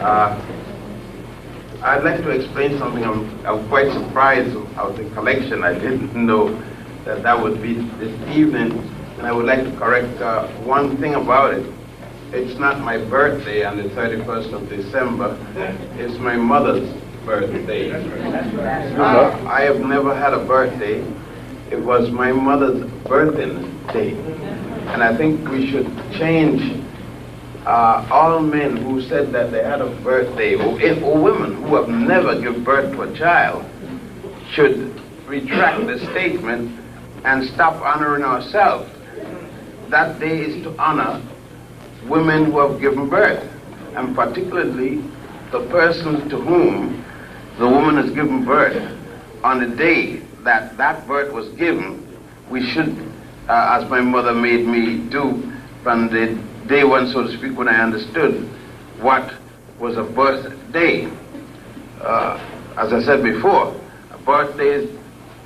Uh, I'd like to explain something. I'm quite surprised of the collection. I didn't know that that would be this evening, and I would like to correct one thing about it. It's not my birthday on the 31st of December. It's my mother's birthday. I have never had a birthday. It was my mother's birthing day. And I think we should change all men who said that they had a birthday, or women who have never given birth to a child, should retract the statement and stop honoring ourselves. That day is to honor women who have given birth, and particularly the person to whom the woman has given birth. On the day that that birth was given, we should, as my mother made me do from the day one, so to speak, when I understood what was a birthday. As I said before, a birthday is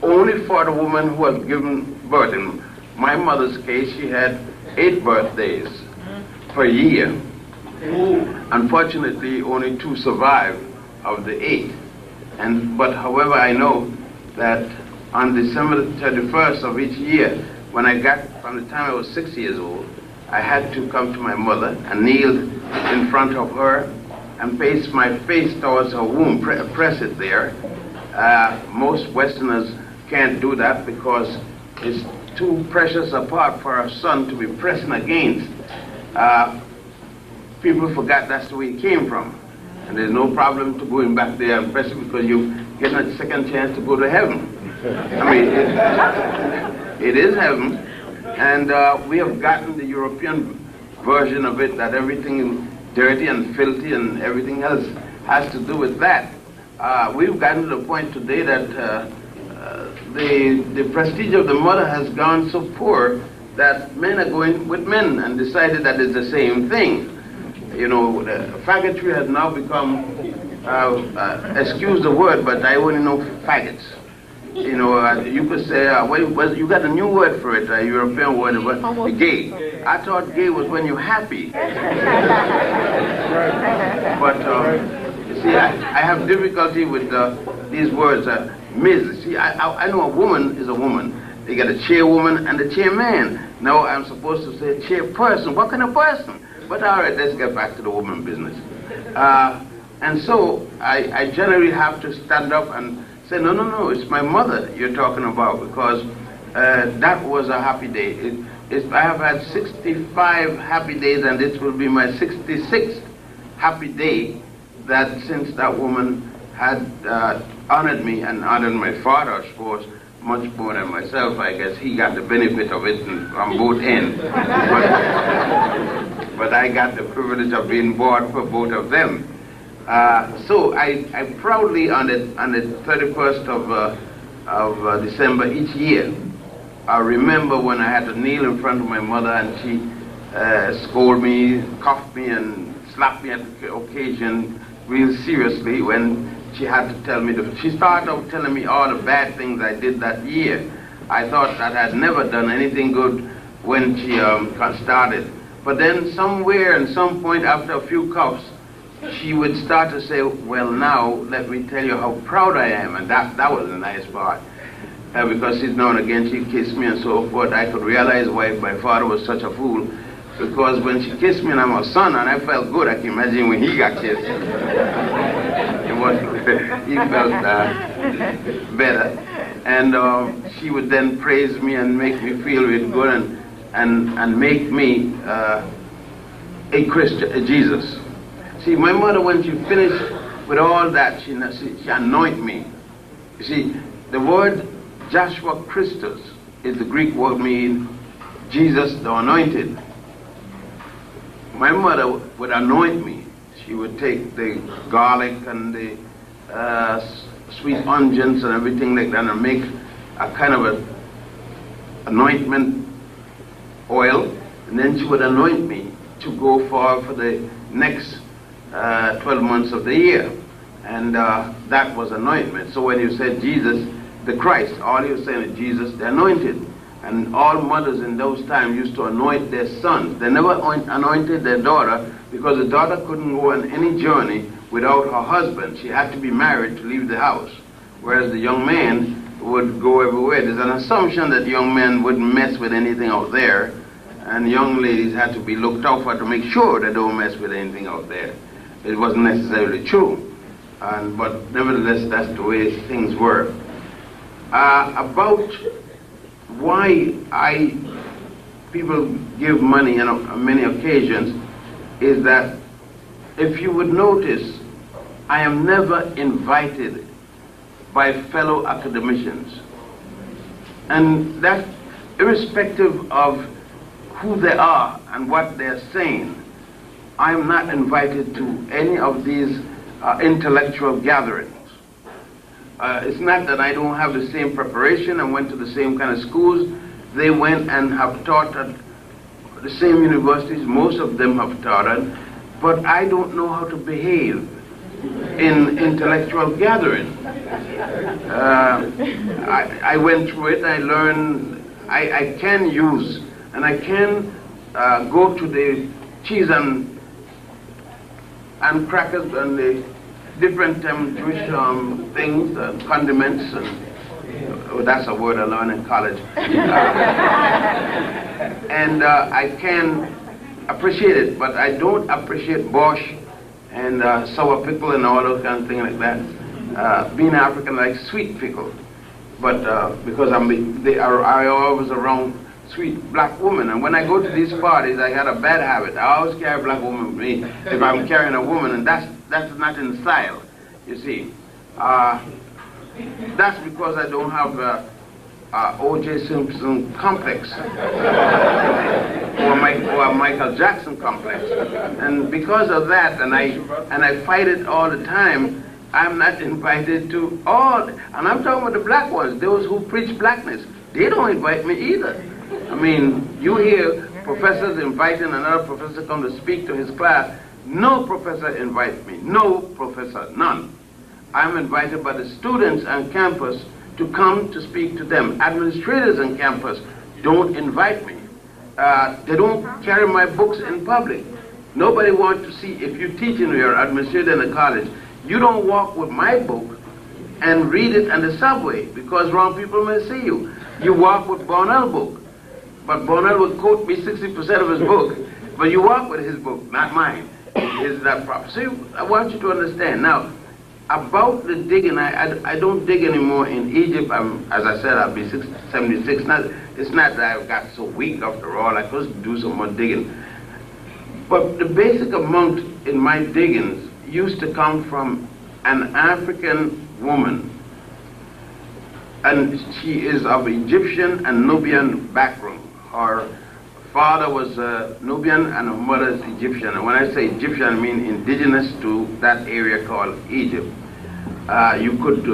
only for the woman who has given birth. In my mother's case, she had 8 birthdays per year. Unfortunately, only 2 survived of the 8. But however, I know that on December 31st of each year, when I got, from the time I was 6 years old, I had to come to my mother and kneel in front of her and place my face towards her womb, press it there. Most Westerners can't do that because it's too precious a part for a son to be pressing against. People forgot that's the way it came from. And there's no problem to going back there and pressing because you get a second chance to go to heaven. I mean, it is heaven. And we have gotten the European version of it, that everything is dirty and filthy and everything else has to do with that. We've gotten to the point today that the prestige of the mother has gone so poor that men are going with men and decided that it's the same thing. You know, faggotry has now become, excuse the word, but I only know faggots. You know, you could say, well, you got a new word for it, a European word, but gay. I thought gay was when you're happy. But, you see, I have difficulty with these words, Ms. See, I know a woman is a woman. They got a chairwoman and a chairman. Now I'm supposed to say chairperson. What kind of person? But all right, let's get back to the woman business. And so I generally have to stand up and say, no, it's my mother you're talking about, because that was a happy day. I have had 65 happy days, and this will be my 66th happy day that since that woman had honored me and honored my father, of course, much more than myself. I guess he got the benefit of it from both ends. But I got the privilege of being born for both of them. So I proudly, on the 31st of December each year, I remember when I had to kneel in front of my mother and she scolded me, cuffed me, and slapped me at the occasion real seriously when she had to tell me, she started off telling me all the bad things I did that year. I thought that I'd never done anything good when she started. But then somewhere and some point after a few cuffs, she would start to say, well, now let me tell you how proud I am. And that was the nice part. Because now and again she'd kiss me and so forth. I could realize why my father was such a fool. Because when she kissed me and I'm her son, and I felt good, I can imagine when he got kissed. He felt better. And she would then praise me and make me feel really good and make me a Christian, a Jesus. See, my mother, when she finished with all that, she anointed me. You see, the word Joshua Christus is the Greek word meaning Jesus the Anointed. My mother would anoint me. She would take the garlic and the sweet unguents and everything like that and make a kind of an anointment oil, and then she would anoint me to go for the next 12 months of the year. And that was anointment. So when you said Jesus the Christ, all you're saying is Jesus the Anointed. And all mothers in those times used to anoint their sons. They never anointed their daughter, because the daughter couldn't go on any journey without her husband. She had to be married to leave the house, whereas the young man would go everywhere. There's an assumption that young men wouldn't mess with anything out there, and young ladies had to be looked out for to make sure they don't mess with anything out there. It wasn't necessarily true, but nevertheless, that's the way things were. About why people give money on many occasions is that, if you would notice, I am never invited by fellow academicians. And that's irrespective of who they are and what they're saying. I am not invited to any of these intellectual gatherings. It's not that I don't have the same preparation and went to the same kind of schools. They went and have taught at the same universities. Most of them have taught at, but I don't know how to behave in intellectual gatherings. I went through it. I learned. I can use, and I can go to the cheese and crackers and the different Jewish things, condiments, and that's a word I learned in college. And I can appreciate it, but I don't appreciate borscht and sour pickle and all those kind of things like that. Being African, I like sweet pickle, but because I always around sweet black women, and when I go to these parties, I got a bad habit. I always carry a black woman with me if I'm carrying a woman, and that's not in style, you see. That's because I don't have O.J. Simpson complex or Michael Jackson complex, and because of that, and I fight it all the time. I'm not invited to all, and I'm talking about the black ones, those who preach blackness. They don't invite me either. I mean, you hear professors inviting another professor to come to speak to his class. No professor invites me. No professor, none. I'm invited by the students on campus to come to speak to them. Administrators on campus don't invite me. They don't carry my books in public. Nobody wants to see, if you teach in your administrator in a college, you don't walk with my book and read it on the subway, because wrong people may see you. You walk with Bonnell's book, but Bonnell would quote me 60% of his book, but you walk with his book, not mine. Is that proper? So I want you to understand. Now, about the digging, I don't dig anymore in Egypt. As I said, I'll be 76. It's not that I've got so weak after all. I could do some more digging. But the basic amount in my diggings used to come from an African woman, and she is of Egyptian and Nubian background. Her father was Nubian and her mother is Egyptian. And when I say Egyptian, I mean indigenous to that area called Egypt. You could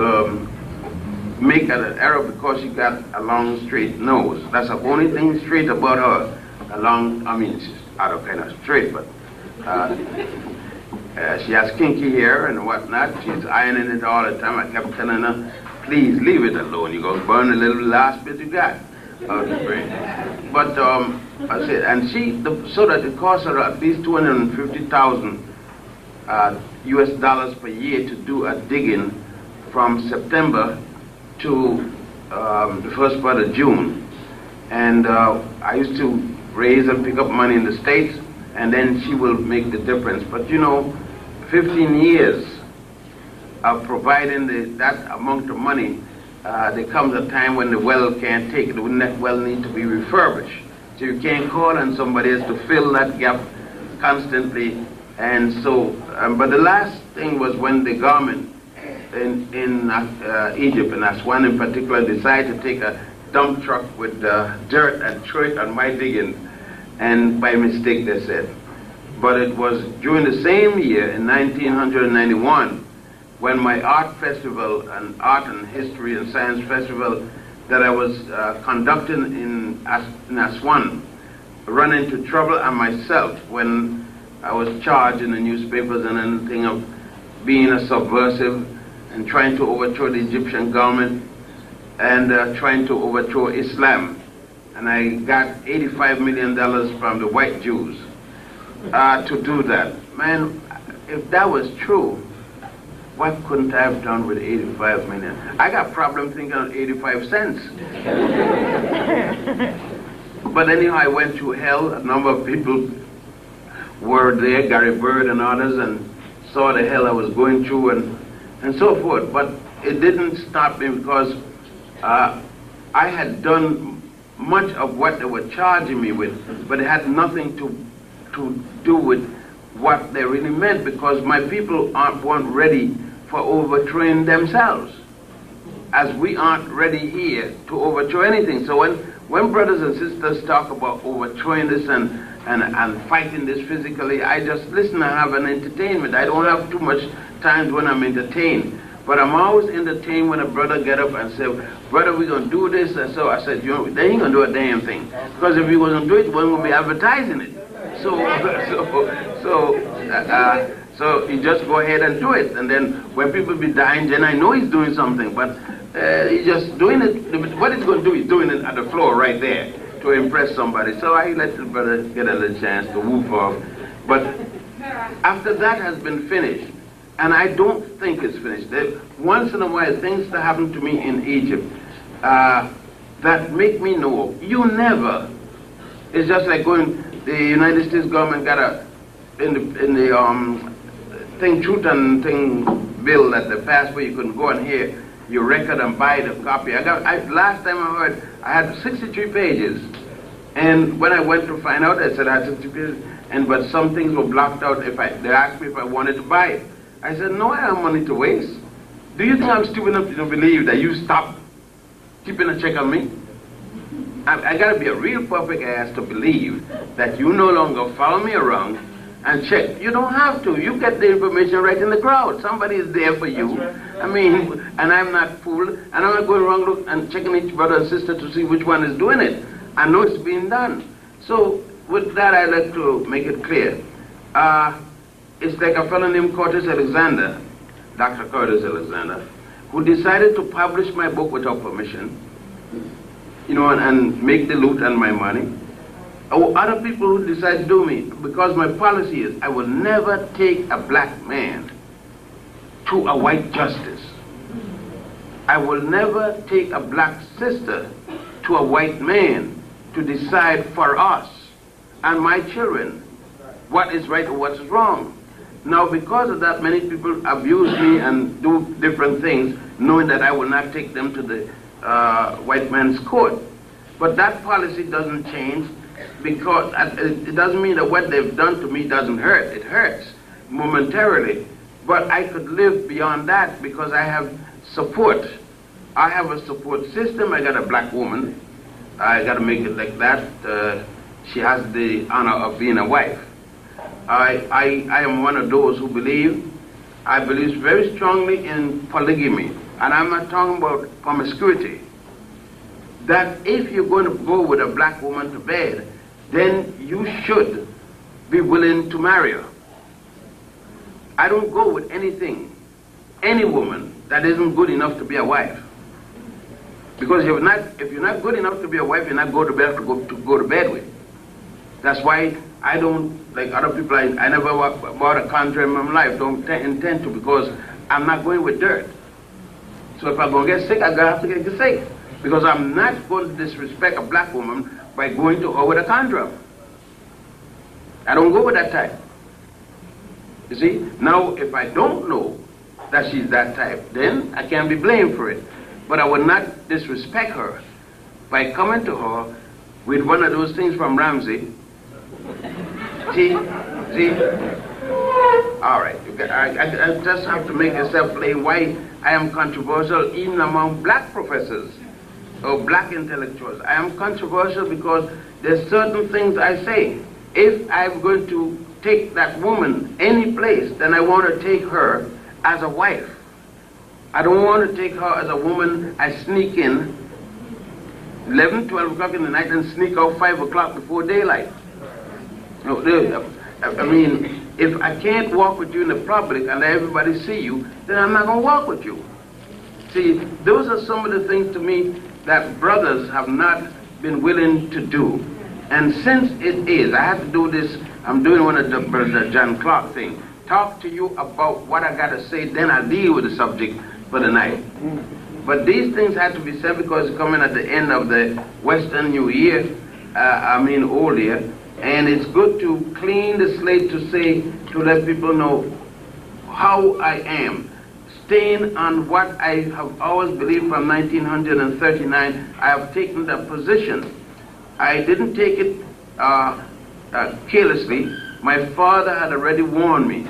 make an error because she got a long straight nose. That's the only thing straight about her. I mean, she's out of kind of straight, but she has kinky hair and whatnot. She's ironing it all the time. I kept telling her, please leave it alone. You're going to burn the little last bit you got out of the brain. But I said, and so that it cost her at least $250,000 US dollars per year to do a digging from September to the first part of June. And I used to raise and pick up money in the States, and then she will make the difference. But you know, 15 years of providing that amount of money, there comes a time when the well can't take it. The well needs to be refurbished. So you can't call on somebody else to fill that gap constantly. And so, but the last thing was when the government in Egypt, and Aswan in particular, decided to take a dump truck with dirt and throw it on my digging, and by mistake they said. But it was during the same year, in 1991, when my art festival, and art and history and science festival that I was conducting in Aswan, run into trouble on myself when I was charged in the newspapers and anything of being a subversive and trying to overthrow the Egyptian government and trying to overthrow Islam. and I got $85 million from the white Jews to do that. Man, if that was true, what couldn't I have done with 85 million? I got problem thinking of 85 cents. But anyhow, I went through hell. A number of people were there, Gary Bird and others, and saw the hell I was going through and so forth. But it didn't stop me because I had done much of what they were charging me with, but it had nothing to do with what they really meant, because my people weren't ready for overthrowing themselves, as we aren't ready here to overthrow anything. So when brothers and sisters talk about overthrowing this and fighting this physically, I just listen and have an entertainment. I don't have too much times when I'm entertained. But I'm always entertained when a brother get up and say, brother, we're going to do this. And so I said, you know, they ain't going to do a damn thing. Because if we was going to do it, we weren't going to be advertising it. So you just go ahead and do it. And then when people be dying, then I know he's doing something. But he's just doing it. What he's going to do, he's doing it at the floor right there to impress somebody. So I let the brother get a little chance to woof off. But after that has been finished, and I don't think it's finished. Once in a while, things that happen to me in Egypt that make me know you never. It's just like going. The United States government got in the Truth and Thing bill that they passed, where you couldn't go and hear your record and buy the copy. Last time I heard, I had 63 pages, and when I went to find out, I said I had 63 pages, but some things were blocked out. They asked me if I wanted to buy it. I said, no, I have money to waste. Do you think I'm stupid enough to believe that you stop keeping a check on me? I got to be a real perfect ass to believe that you no longer follow me around and check. You don't have to. You get the information right in the crowd. Somebody is there for you. I mean, and I'm not fooled. And I'm not going around look and checking each brother and sister to see which one is doing it. I know it's being done. So with that, I'd like to make it clear. It's like a fellow named Curtis Alexander, Dr. Curtis Alexander, who decided to publish my book without permission, you know, and make the loot and my money. Or other people who decide to do me, because my policy is I will never take a black man to a white justice. I will never take a black sister to a white man to decide for us and my children what is right or what is wrong. Now, because of that, many people abuse me and do different things, knowing that I will not take them to the white man's court. But that policy doesn't change, because it doesn't mean that what they've done to me doesn't hurt. It hurts momentarily. But I could live beyond that because I have support. I have a support system. I got a black woman. I got to make it like that. She has the honor of being a wife. I am one of those who I believe very strongly in polygamy. And I'm not talking about promiscuity. That if you're going to go with a black woman to bed, then you should be willing to marry her. I don't go with any woman that isn't good enough to be a wife. Because if you're not good enough to be a wife, you're not going to be able to go to bed with. That's why I don't, like other people, I never bought a condom in my life, don't intend to, because I'm not going with dirt. So if I'm going to get sick, I'm going to have to get sick. Because I'm not going to disrespect a black woman by going to her with a condom. I don't go with that type. You see? Now, if I don't know that she's that type, then I can't be blamed for it. But I will not disrespect her by coming to her with one of those things from Ramsey. See? All right. I just have to make yourself plain why I am controversial even among black professors or black intellectuals. I am controversial because there's certain things I say. If I'm going to take that woman any place, then I want to take her as a wife. I don't want to take her as a woman I sneak in 11, 12 o'clock in the night and sneak out 5 o'clock before daylight. No, I mean, if I can't walk with you in the public and let everybody see you, then I'm not going to walk with you. See, those are some of the things to me that brothers have not been willing to do. And since it is, I have to do this, I'm doing one of the John Clark thing. Talk to you about what I got to say, then I'll deal with the subject for the night. But these things had to be said because it's coming at the end of the Western New Year, Old Year, and it's good to clean the slate to say, to let people know how I am. Staying on what I have always believed from 1939, I have taken the position. I didn't take it carelessly. My father had already warned me.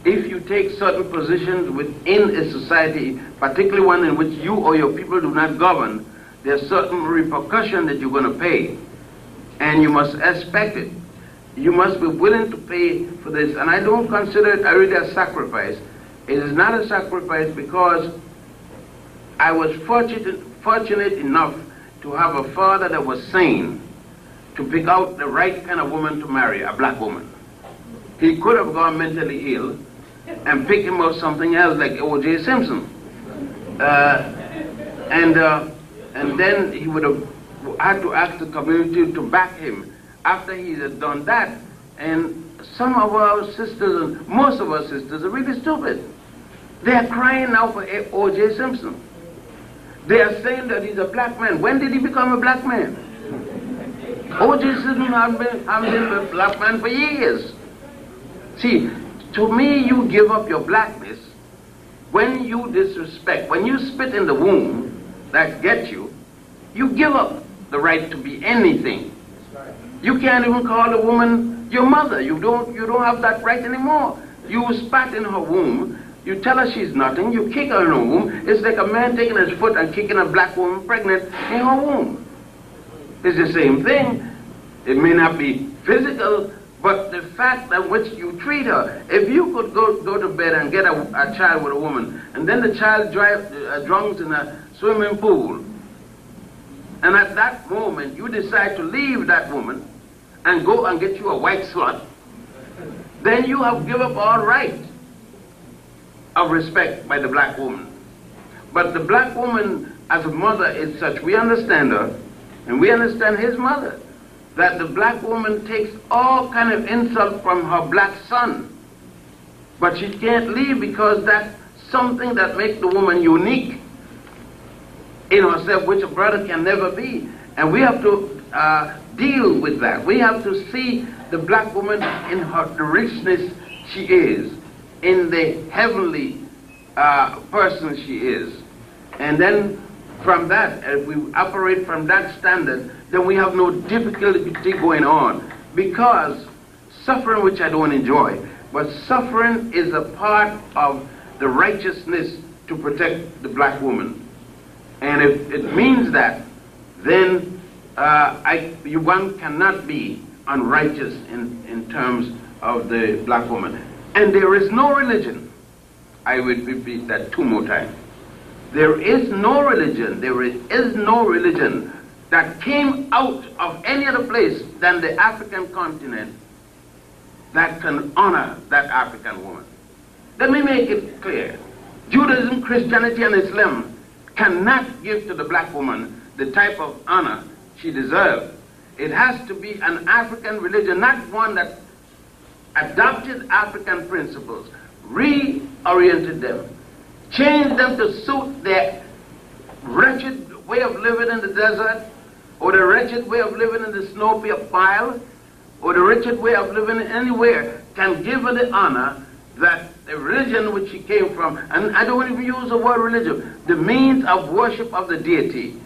If you take certain positions within a society, particularly one in which you or your people do not govern, there's certain repercussion that you're going to pay. And you must expect it. You must be willing to pay for this. And I don't consider it really a sacrifice. It is not a sacrifice because I was fortunate enough to have a father that was sane to pick out the right kind of woman to marry, a black woman. He could have gone mentally ill and pick him up something else like O.J. Simpson. And then he would have had to ask the community to back him after he had done that. And some of our sisters, and most of our sisters, are really stupid. They are crying now for O.J. Simpson. They are saying that he's a black man. When did he become a black man? O.J. Simpson has been a black man for years. See, to me, you give up your blackness when you disrespect, when you spit in the womb that gets you, you give up the right to be anything. You can't even call a woman your mother. You don't have that right anymore. You spat in her womb, you tell her she's nothing, you kick her in her womb. It's like a man taking his foot and kicking a black woman pregnant in her womb. It's the same thing. It may not be physical, but the fact that which you treat her, if you could go to bed and get a child with a woman, and then the child drowns in a swimming pool, and at that moment you decide to leave that woman and go and get you a white slut, then you have given up all right of respect by the black woman. But the black woman as a mother is such, we understand her, and we understand his mother, that the black woman takes all kind of insult from her black son. But she can't leave because that's something that makes the woman unique in herself, which a brother can never be. And we have to deal with that. We have to see the black woman in the richness she is, in the heavenly person she is. And then from that, if we operate from that standard, then we have no difficulty going on. Because suffering, which I don't enjoy, but suffering is a part of the righteousness to protect the black woman. And if it means that, then one cannot be unrighteous in terms of the black woman. And there is no religion, I will repeat that 2 more times. There is no religion, there is no religion that came out of any other place than the African continent that can honor that African woman. Let me make it clear. Judaism, Christianity, and Islam cannot give to the black woman the type of honor she deserves. It has to be an African religion, not one that adopted African principles, reoriented them, changed them to suit their wretched way of living in the desert, or the wretched way of living in the snow pile, or the wretched way of living anywhere, can give her the honor that the religion which she came from, and I don't even use the word religion, the means of worship of the deity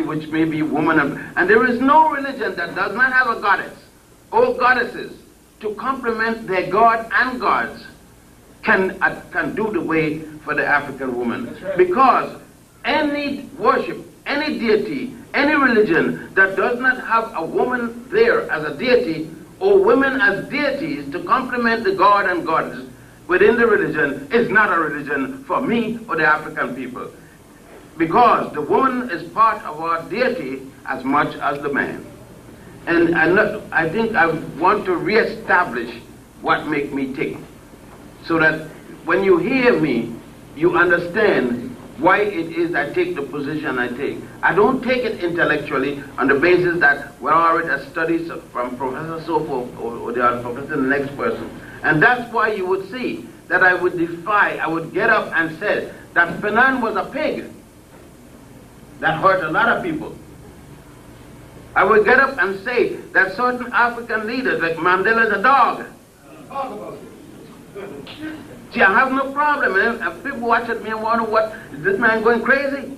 which may be woman, and there is no religion that does not have a goddess or goddesses to complement their god and gods can do the way for the African woman. Right. Because any worship, any deity, any religion that does not have a woman there as a deity, or women as deities to complement the god and goddess within the religion, is not a religion for me or the African people. Because the woman is part of our deity as much as the man. And I think I want to reestablish what makes me tick, so that when you hear me, you understand why it is I take the position I take. I don't take it intellectually on the basis that, well, I read a study from Professor so forth or the other professor, the next person. And that's why you would see that I would defy, I would get up and say that Fanon was a pig. That hurt a lot of people. I would get up and say that certain African leaders, like Mandela, is a dog. See, I have no problem. If people watch at me and wonder, what, is this man going crazy?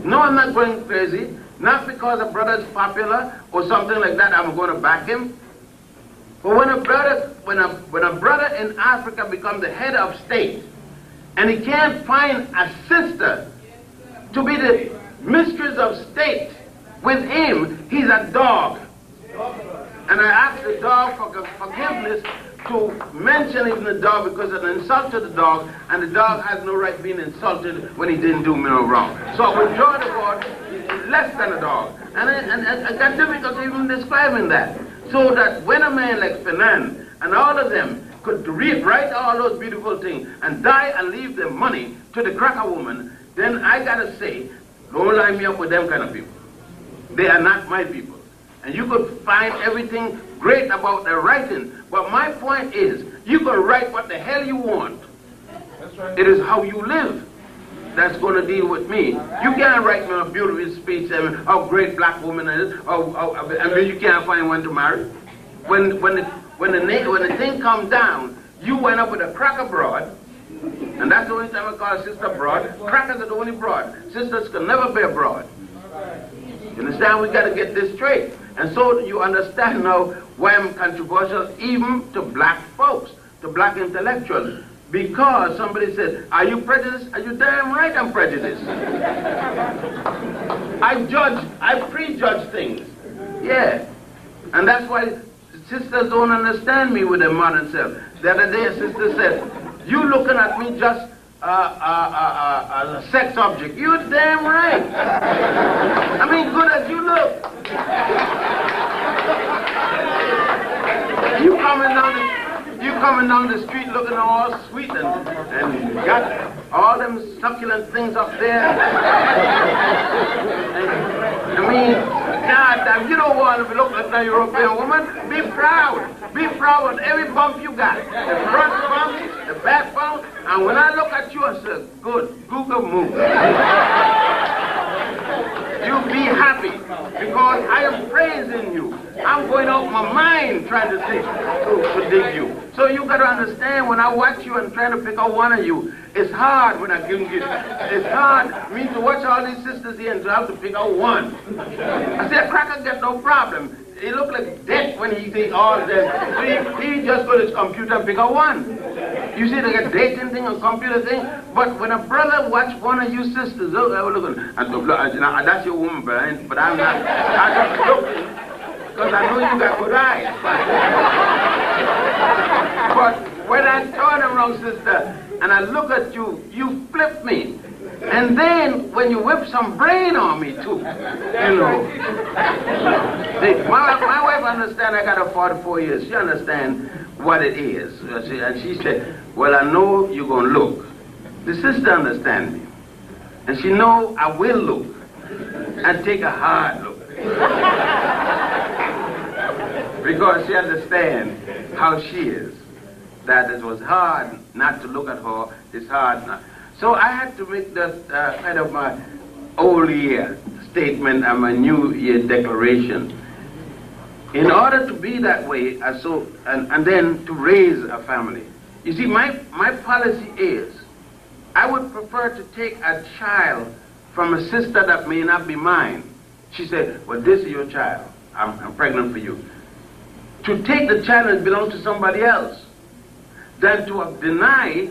No, I'm not going crazy. Not because a brother is popular or something like that, I'm going to back him. But when a brother in Africa becomes the head of state, and he can't find a sister to be the mistress of state with him, he's a dog. And I ask the dog for forgiveness to mention even the dog because it's an insult to the dog, and the dog has no right being insulted when he didn't do me no wrong. So I withdraw the word less than a dog. And I got difficulty even describing that. So that when a man like Fanon and all of them could write all those beautiful things and die and leave their money to the cracker woman, then I gotta say, don't line me up with them kind of people. They are not my people. And you could find everything great about their writing, but my point is, you can write what the hell you want. That's right. It is how you live that's going to deal with me. You can't write me a beautiful speech and how great black woman is, and you can't find one to marry. When the thing comes down, you went up with a cracker broad, and that's the only time I call a sister broad. Crackers are the only broad. Sisters can never be a broad. You understand? We got to get this straight. And so you understand now why I'm controversial even to black folks, to black intellectuals. Because somebody says, are you prejudiced? Are you damn right I'm prejudiced? I prejudge things. Yeah. And that's why sisters don't understand me with their modern self. The other day a sister said, you looking at me just a sex object. You're damn right. I mean, good as you look. You coming down the street looking all sweet and got all them succulent things up there. And, I mean, God damn, you don't want to look like a European woman. Be proud. Be proud of every bump you got. The front bump, the back bump. And when I look at you, I say, good, Google move. You be happy because I am praising you. I'm going out my mind trying to dig you. So you got to understand, when I watch you and trying to pick out one of you, it's hard when I give you. It's hard me to watch all these sisters here and to have to pick out one. I said, Cracker get no problem. He look like death when he see all them. So he just go to his computer and pick out one. You see, they get dating thing and computer thing. But when a brother watch one of you sisters, look, that's your woman, Brian, but I'm not. I just looking because I know you got good eyes. But when I turn around, sister, and I look at you, you flip me. And then when you whip some brain on me too, you know. See, my wife understand I got her 44 years. She understand what it is. And she said, well, I know you're going to look. The sister understand me. And she know I will look and take a hard look. Because she understands how she is. That it was hard not to look at her. It's hard not. So I had to make that kind of my old year statement and my new year declaration. In order to be that way, and then to raise a family. You see, my policy is, I would prefer to take a child from a sister that may not be mine. She said, well, this is your child. I'm pregnant for you. To take the child that belongs to somebody else, than to deny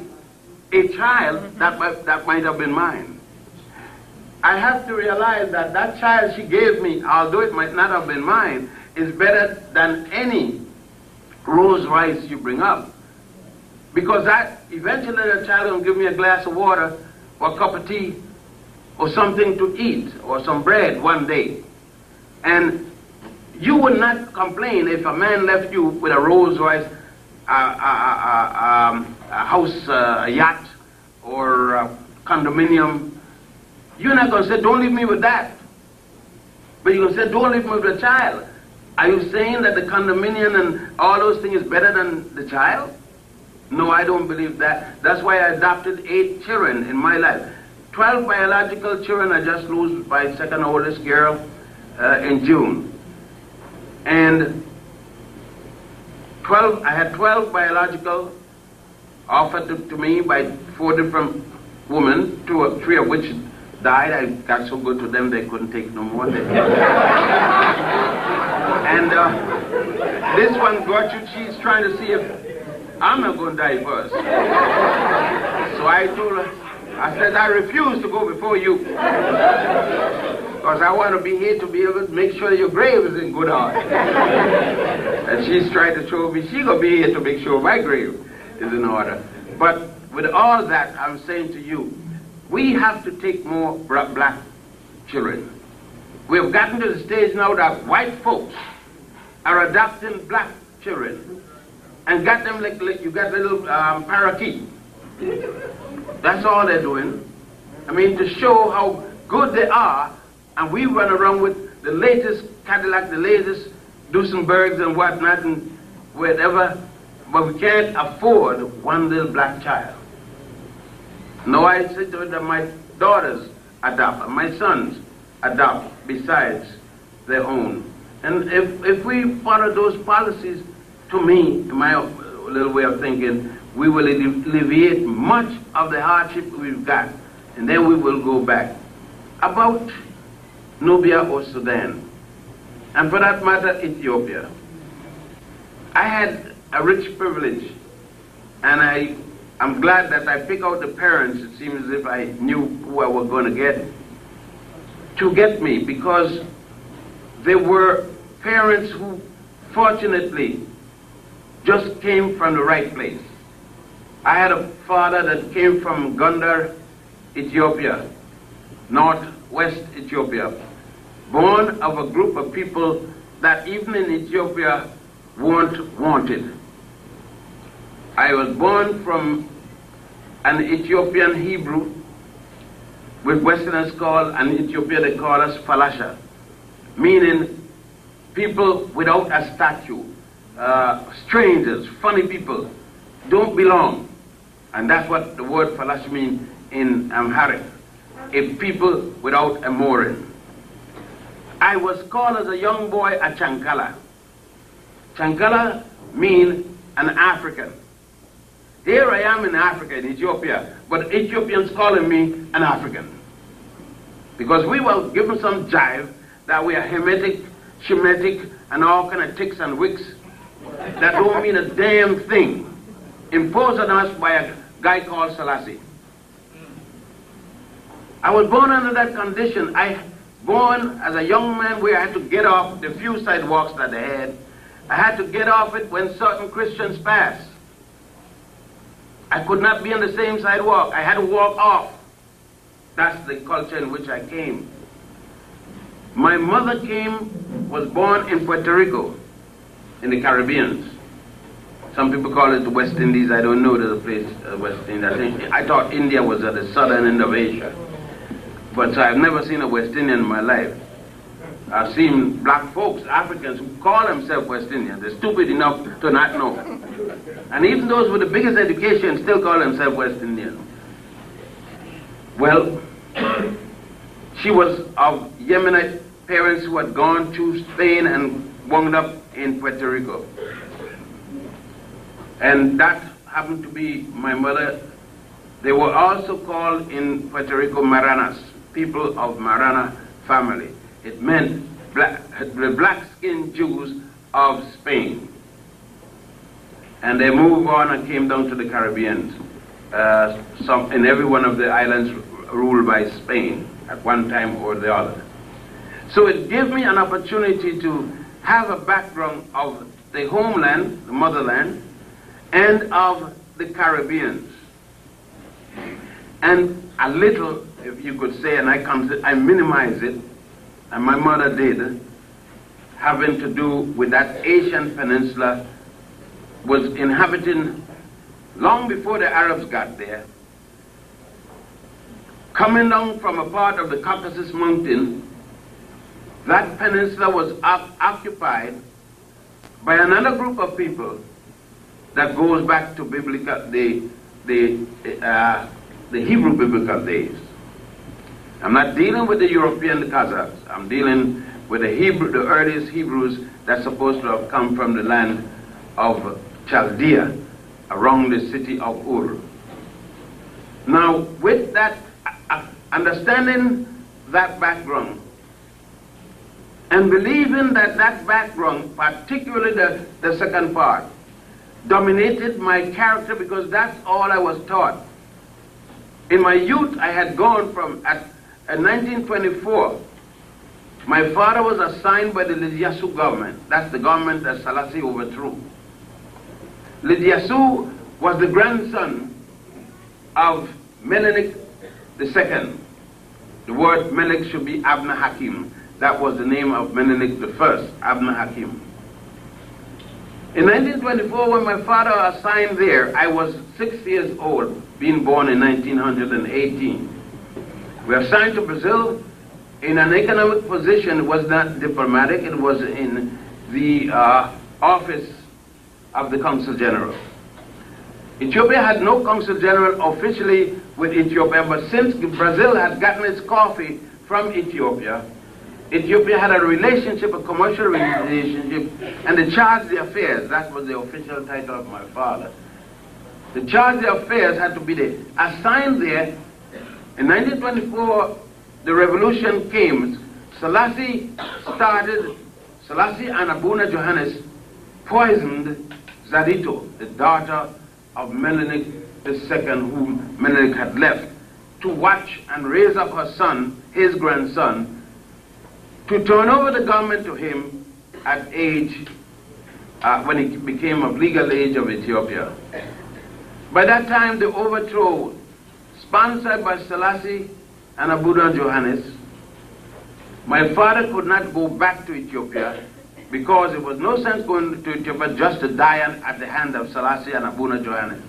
a child that might have been mine. I have to realize that that child she gave me, although it might not have been mine, is better than any Rolls Royce you bring up. Because eventually the child will give me a glass of water or a cup of tea or something to eat or some bread one day. And you would not complain if a man left you with a Rolls Royce, a house, a yacht, or a condominium, you're not going to say, don't leave me with that. But you're going to say, don't leave me with the child. Are you saying that the condominium and all those things is better than the child? No, I don't believe that. That's why I adopted 8 children in my life. 12 biological children I just lost my second oldest girl in June. And I had 12 biological offered to me by 4 different women, 2 or 3 of which died. I got so good to them they couldn't take no more. And this one, Gertrude, she's trying to see if I'm not going to die first. So I told her, I said, I refuse to go before you. Because I want to be here to be able to make sure your grave is in good order. And she's trying to show me she's going to be here to make sure my grave is in order. But with all that, I'm saying to you, we have to take more black children. We have gotten to the stage now that white folks are adopting black children and got them like you got little parakeet. That's all they're doing. I mean, to show how good they are, and we run around with the latest Cadillac, the latest Duesenbergs and whatnot and whatever, but we can't afford one little black child. No, I said that my daughters adopt, my sons adopt besides their own. And if we follow those policies, to me, in my little way of thinking, we will alleviate much of the hardship we've got, and then we will go back. About Nubia or Sudan, and for that matter, Ethiopia. I had a rich privilege, and I'm glad that I picked out the parents, it seems as if I knew who I was going to get me, because they were parents who, fortunately, just came from the right place. I had a father that came from Gondar, Ethiopia, northwest Ethiopia, born of a group of people that even in Ethiopia weren't wanted. I was born from an Ethiopian Hebrew, with Westerners call, and in Ethiopia they call us Falasha, meaning people without a statue, strangers, funny people, don't belong. And that's what the word Falasha means in Amharic, a people without a mooring. I was called as a young boy a Chankala. Chankala means an African. Here I am in Africa, in Ethiopia, but Ethiopians calling me an African. Because we were given some jive that we are Hamitic, Shemitic, and all kind of ticks and wicks that don't mean a damn thing, imposed on us by a guy called Selassie. I was born under that condition. I born as a young man where I had to get off the few sidewalks that they had. I had to get off it when certain Christians passed. I could not be on the same sidewalk. I had to walk off. That's the culture in which I came. My mother was born in Puerto Rico, in the Caribbean. Some people call it the West Indies. I don't know the place, West Indies. I thought India was at the southern end of Asia. But so I've never seen a West Indian in my life. I've seen black folks, Africans, who call themselves West Indians. They're stupid enough to not know. And even those with the biggest education still call themselves West Indian. Well, she was of Yemenite parents who had gone to Spain and wound up in Puerto Rico. And that happened to be my mother. They were also called in Puerto Rico Maranas, people of Marana family. It meant the black-skinned Jews of Spain. And they moved on and came down to the Caribbean. In every one of the islands ruled by Spain at one time or the other. So it gave me an opportunity to have a background of the homeland, the motherland, and of the Caribbean. And a little, if you could say, and I minimize it, and my mother did, having to do with that Asian peninsula, was inhabiting long before the Arabs got there. coming down from a part of the Caucasus Mountain, that peninsula was occupied by another group of people that goes back to biblical, the Hebrew biblical days. I'm not dealing with the European Kazakhs. I'm dealing with the earliest Hebrews that's supposed to have come from the land of Chaldea, around the city of Ur. Now, with that, understanding that background, and believing that that background, particularly the second part, dominated my character because that's all I was taught. In my youth, I had gone from, at 1924, my father was assigned by the Lidyasu government. That's the government that Selassie overthrew. Lidyasu was the grandson of Menelik II. The word Menelik should be Abna Hakim. That was the name of Menelik I, Abna Hakim. In 1924, when my father assigned there, I was 6 years old, being born in 1918. We were assigned to Brazil in an economic position. It was not diplomatic, it was in the office of the Consul General. Ethiopia had no Consul General officially with Ethiopia, but since Brazil had gotten its coffee from Ethiopia, Ethiopia had a relationship, a commercial relationship, and the charge d'affaires, that was the official title of my father. The charge d'affaires had to be there. Assigned there, in 1924, the revolution came. Selassie and Abuna Johannes poisoned Zarito, the daughter of Menelik II, whom Menelik had left, to watch and raise up her son, his grandson, to turn over the government to him at age, when he became of legal age of Ethiopia. By that time, the overthrow, sponsored by Selassie and Abuna Johannes, my father could not go back to Ethiopia because it was no sense going to Ethiopia just to die at the hand of Selassie and Abuna Johannes.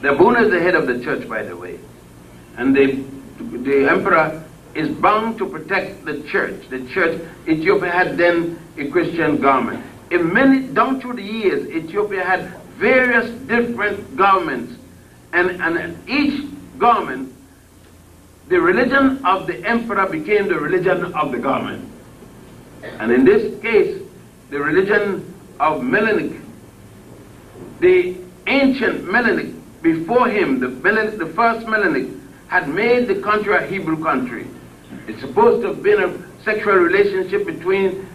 The Abuna is the head of the church, by the way, and the emperor is bound to protect the church. The church, Ethiopia had then a Christian government. Down through the years, Ethiopia had various different governments, and each government, the religion of the emperor became the religion of the government. And in this case, the religion of Menelik, the ancient Menelik, before him, the first Menelik, had made the country a Hebrew country. It's supposed to have been a sexual relationship between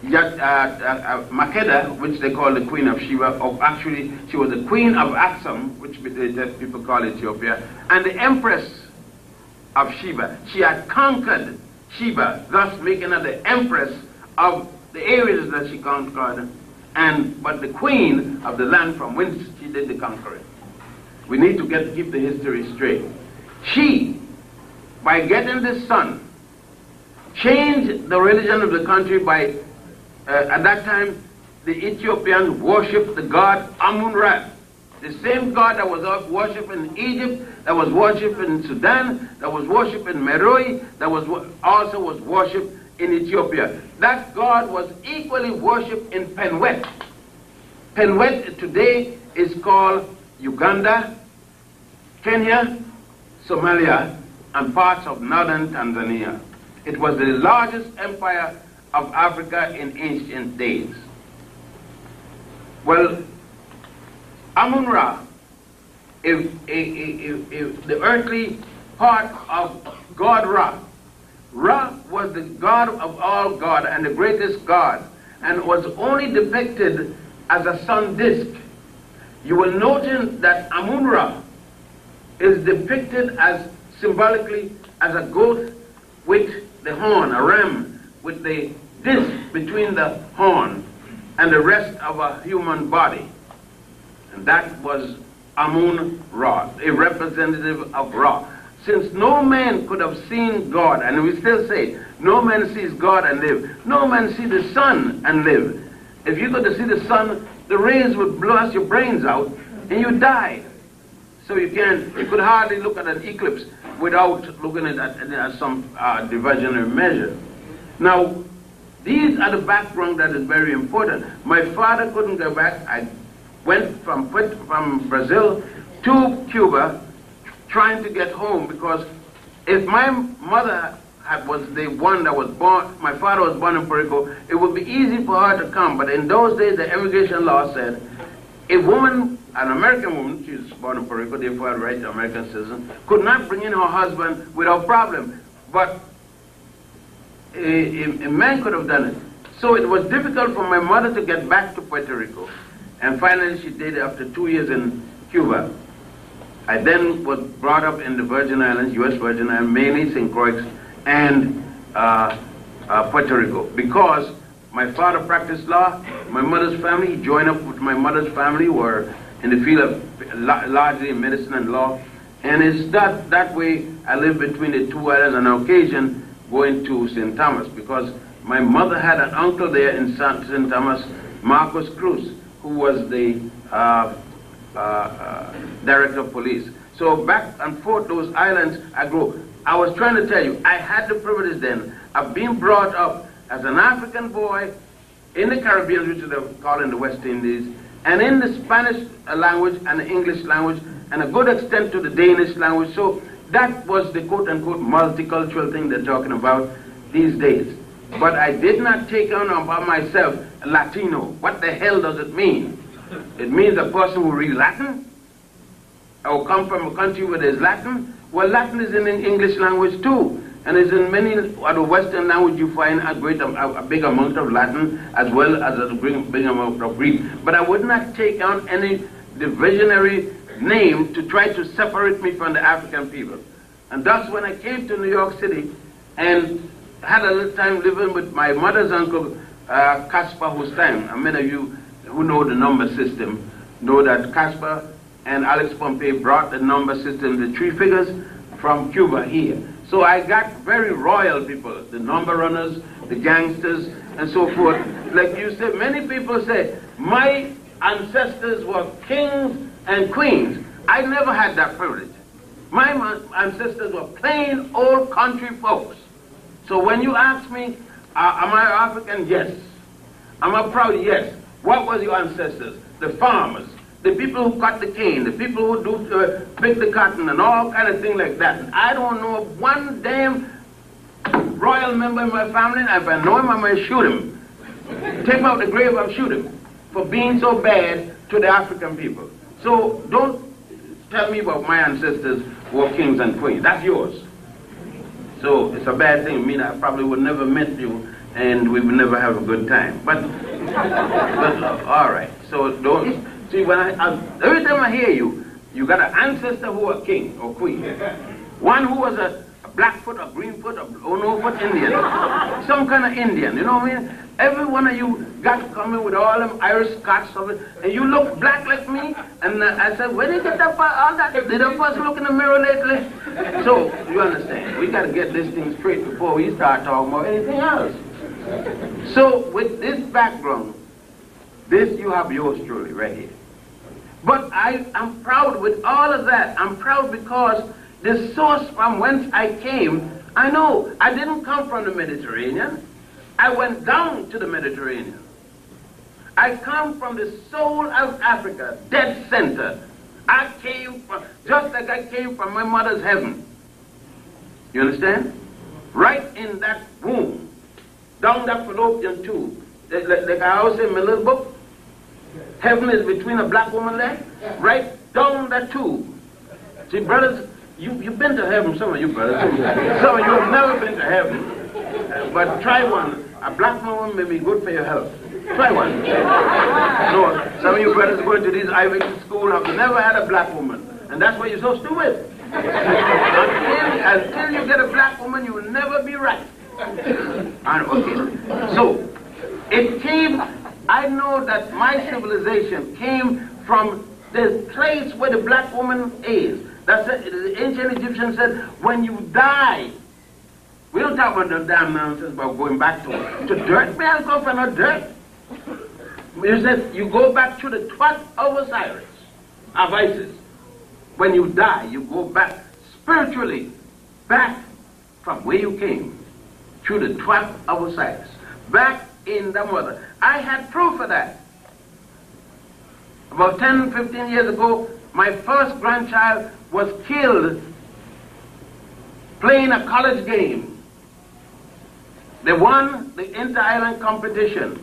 Makeda, which they call the Queen of Sheba, or actually she was the Queen of Aksum, which people call Ethiopia, and the Empress of Sheba. She had conquered Sheba, thus making her the Empress of the areas that she conquered, but the Queen of the land from whence she did the conquering. We need to keep the history straight. She, by getting this son, changed the religion of the country by, at that time, the Ethiopians worshipped the god Amun-Ra, the same god that was worshipped in Egypt, that was worshipped in Sudan, that was worshipped in Meroe, that also was worshipped in Ethiopia. That god was equally worshipped in Penwet. Penwet today is called Uganda, Kenya, Somalia, and parts of northern Tanzania. It was the largest empire of Africa in ancient days. Well, Amun-Ra, the earthly part of God Ra. Ra was the God of all God and the greatest God, and was only depicted as a sun disk. You will notice that Amun-Ra is depicted as symbolically as a goat with the horn, a ram with the disc between the horn and the rest of a human body. And that was Amun-Ra, a representative of Ra. Since no man could have seen God, and we still say, no man sees God and live. No man sees the sun and live. If you go to see the sun, the rays would blast your brains out and you die. So you could hardly look at an eclipse without looking at it as some diversionary measure. Now, these are the background that is very important. My father couldn't go back. I went from Brazil to Cuba trying to get home, because if my mother was the one that was born, my father was born in Puerto Rico, it would be easy for her to come. But in those days, the immigration law said a woman, an American woman, she was born in Puerto Rico, therefore had right to American citizen, could not bring in her husband without problem. But a man could have done it. So it was difficult for my mother to get back to Puerto Rico. And finally she did it after 2 years in Cuba. I then was brought up in the Virgin Islands, U.S. Virgin Islands, mainly St. Croix and Puerto Rico. Because my father practiced law, my mother's family, he joined up with my mother's family, were in the field of largely medicine and law. And it's that way I lived between the two islands, on occasion going to St. Thomas, because my mother had an uncle there in St. Thomas, Marcos Cruz, who was the director of police. So back and forth those islands I grew. I was trying to tell you, I had the privilege then of being brought up as an African boy in the Caribbean, which they call in the West Indies, and in the Spanish language and the English language, and a good extent to the Danish language. So that was the quote-unquote multicultural thing they're talking about these days. But I did not take on about myself Latino. What the hell does it mean? It means a person who reads Latin, or come from a country where there's Latin. Well, Latin is in the English language too, and is in many other Western languages you find a big amount of Latin as well as a big amount of Greek. But I would not take on any divisionary name to try to separate me from the African people. And thus when I came to New York City and had a little time living with my mother's uncle, Caspar Hustain, and many of you who know the number system know that Caspar and Alex Pompey brought the number system, the 3 figures, from Cuba here. So I got very royal people, the number runners, the gangsters, and so forth. Like you said, many people say, my ancestors were kings and queens. I never had that privilege. My ancestors were plain old country folks. So when you ask me, am I African? Yes. Am I proud? Yes. What was your ancestors? The farmers, the people who cut the cane, the people who do pick the cotton and all kind of things like that. And I don't know of one damn royal member in my family, and if I know him, I'm going to shoot him. Take him out the grave, I'll shoot him for being so bad to the African people. So don't tell me about my ancestors were kings and queens. That's yours. So it's a bad thing. I mean, I probably would never meet you, and we would never have a good time. But all right. So don't see when every time I hear you, you got an ancestor who was king or queen, one who was a Blackfoot, a Greenfoot, a no-foot Indian, some kind of Indian. You know what I mean? Every one of you got coming with all them Irish Scots of it, and you look black like me. And I said, where did you get that? All that? Did I first look in the mirror lately? So you understand? We got to get this thing straight before we start talking about anything else. So with this background, this you have yours truly right here. But I am proud with all of that. I'm proud because the source from whence I came, I know I didn't come from the Mediterranean. I went down to the Mediterranean. I come from the soul of Africa, dead center. I came from, just like I came from my mother's heaven. You understand? Right in that womb, down that fallopian tube. Like I always say in my little book, heaven is between a black woman's leg, right down that tube. See, brothers, you've been to heaven, some of you brothers. Some of you have never been to heaven. But try one. A black woman may be good for your health. Try one. No, some of you brothers going to these Ivy school have never had a black woman. And that's why you're so stupid. Until you get a black woman, you will never be right. Okay. So, it came, I know that my civilization came from the place where the black woman is. That's it. The ancient Egyptians said, when you die, we don't talk about the damn nonsense about going back to dirt. Man, come from no dirt. You said you go back to the twat of Osiris, of Isis. when you die, you go back spiritually, back from where you came, through the 12th of Osiris, back in the mother. I had proof of that. About 10, 15 years ago, my first grandchild was killed playing a college game. They won the inter-island competition.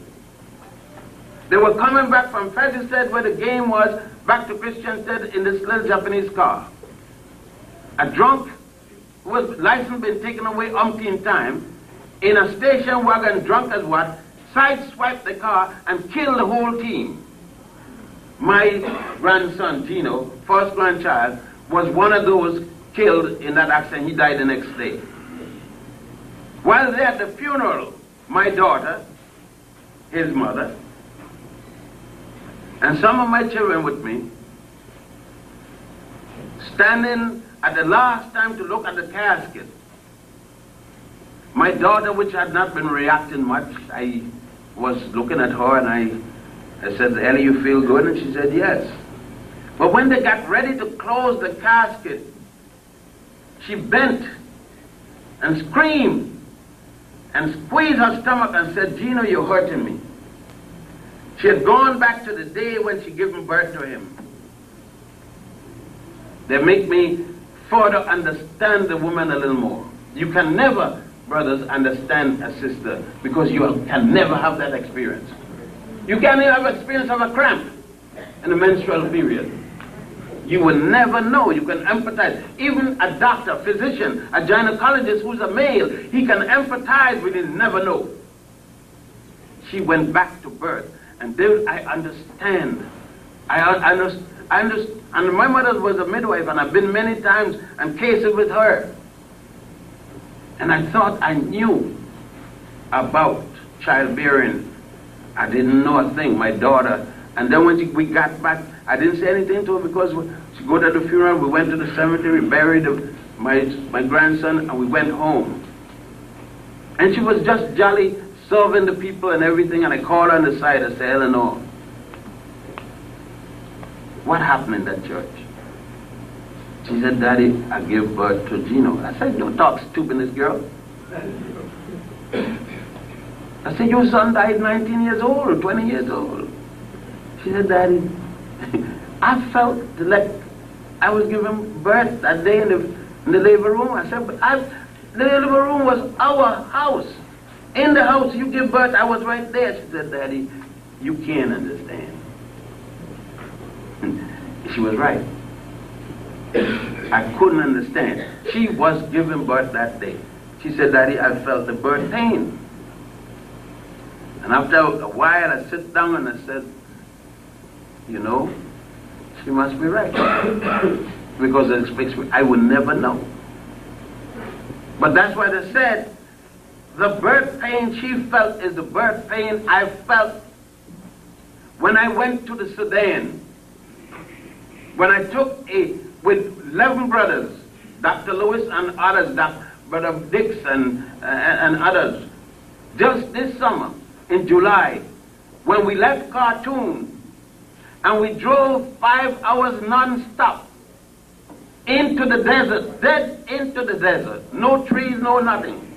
They were coming back from Frederiksted, where the game was, back to Christiansted in this little Japanese car. A drunk who was license been taken away umpteen time, in a station wagon, drunk as what, sideswiped the car and killed the whole team. My grandson, Gino, first grandchild, was one of those killed in that accident. He died the next day. While there at the funeral, my daughter, his mother, and some of my children with me, standing at the last time to look at the casket. My daughter, which had not been reacting much, I was looking at her and I said, Ellie, you feel good? And she said, yes. But when they got ready to close the casket, she bent and screamed and squeezed her stomach and said, Gino, you're hurting me. She had gone back to the day when she gave birth to him. They make me further understand the woman a little more. You can never, brothers, understand a sister because you can never have that experience. You can't even have experience of a cramp in a menstrual period. You will never know. You can empathize. Even a doctor, physician, a gynecologist who's a male, he can empathize with it, never know. She went back to birth. And then I understand. I understand. And my mother was a midwife, and I've been many times and cases with her. And I thought I knew about childbearing. I didn't know a thing, my daughter. And then when we got back, I didn't say anything to her because she go to the funeral, we went to the cemetery, buried my grandson, and we went home. And she was just jolly, serving the people and everything, and I called her on the side, I said, Eleanor, what happened in that church? She said, Daddy, I gave birth to Gino. I said, don't talk stupidness, girl. I said, your son died 19 years old, 20 years old. She said, Daddy, I felt like I was giving birth that day in the labor room. I said, but the labor room was our house. In the house you give birth, I was right there. She said, Daddy, you can't understand. She was right. I couldn't understand. She was giving birth that day. She said, Daddy, I felt the birth pain. And after a while, I sit down and I said, you know, she must be right. Because I would never know. But that's why they said, the birth pain she felt is the birth pain I felt when I went to the Sudan. When I took with 11 brothers, Dr. Lewis and others, Brother Dix and others, just this summer, in July, when we left Khartoum, and we drove 5 hours non-stop into the desert, dead into the desert, no trees, no nothing.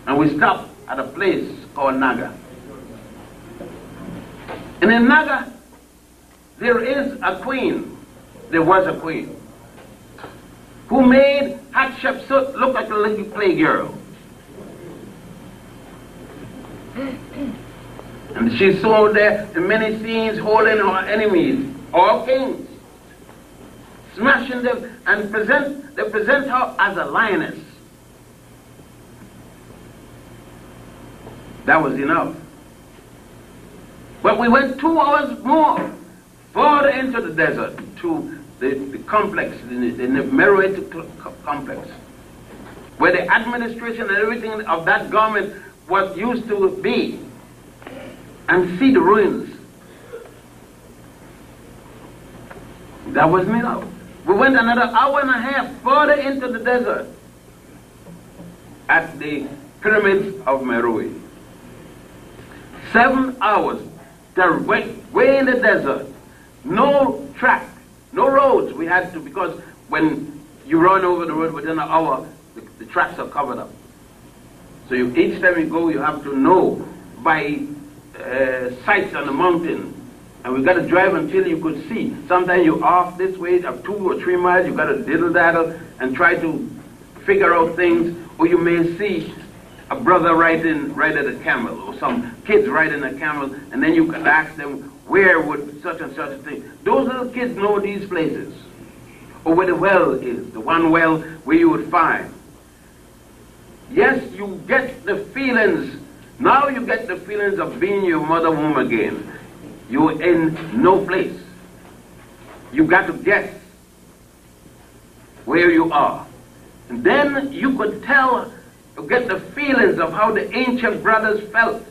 And we stopped at a place called Naga. And in Naga, there is a queen. There was a queen who made Hatshepsut look like a little playgirl. And she saw there in many scenes holding her enemies, all kings, smashing them, and they present her as a lioness. That was enough. But we went 2 hours more further into the desert to the complex, the Meroe complex, where the administration and everything of that government was used to be, and see the ruins. That wasn't enough. We went another hour and a half further into the desert at the pyramids of Meroe. 7 hours, way in the desert, no track, No roads. We had to, because when you run over the road within an hour, the tracks are covered up. So each time you go, you have to know by sights on the mountain. And we got to drive until you could see. Sometimes you're off this way, of 2 or 3 miles, you got to diddle-daddle and try to figure out things. Or you may see a brother riding at a camel, or some kids riding a camel, and then you can ask them, where would such and such a thing? Those little kids know these places. Or where the well is, the one well where you would find. Yes, you get the feelings. Now you get the feelings of being your mother womb again. You're in no place. You got to guess where you are. And then you could get the feelings of how the ancient brothers felt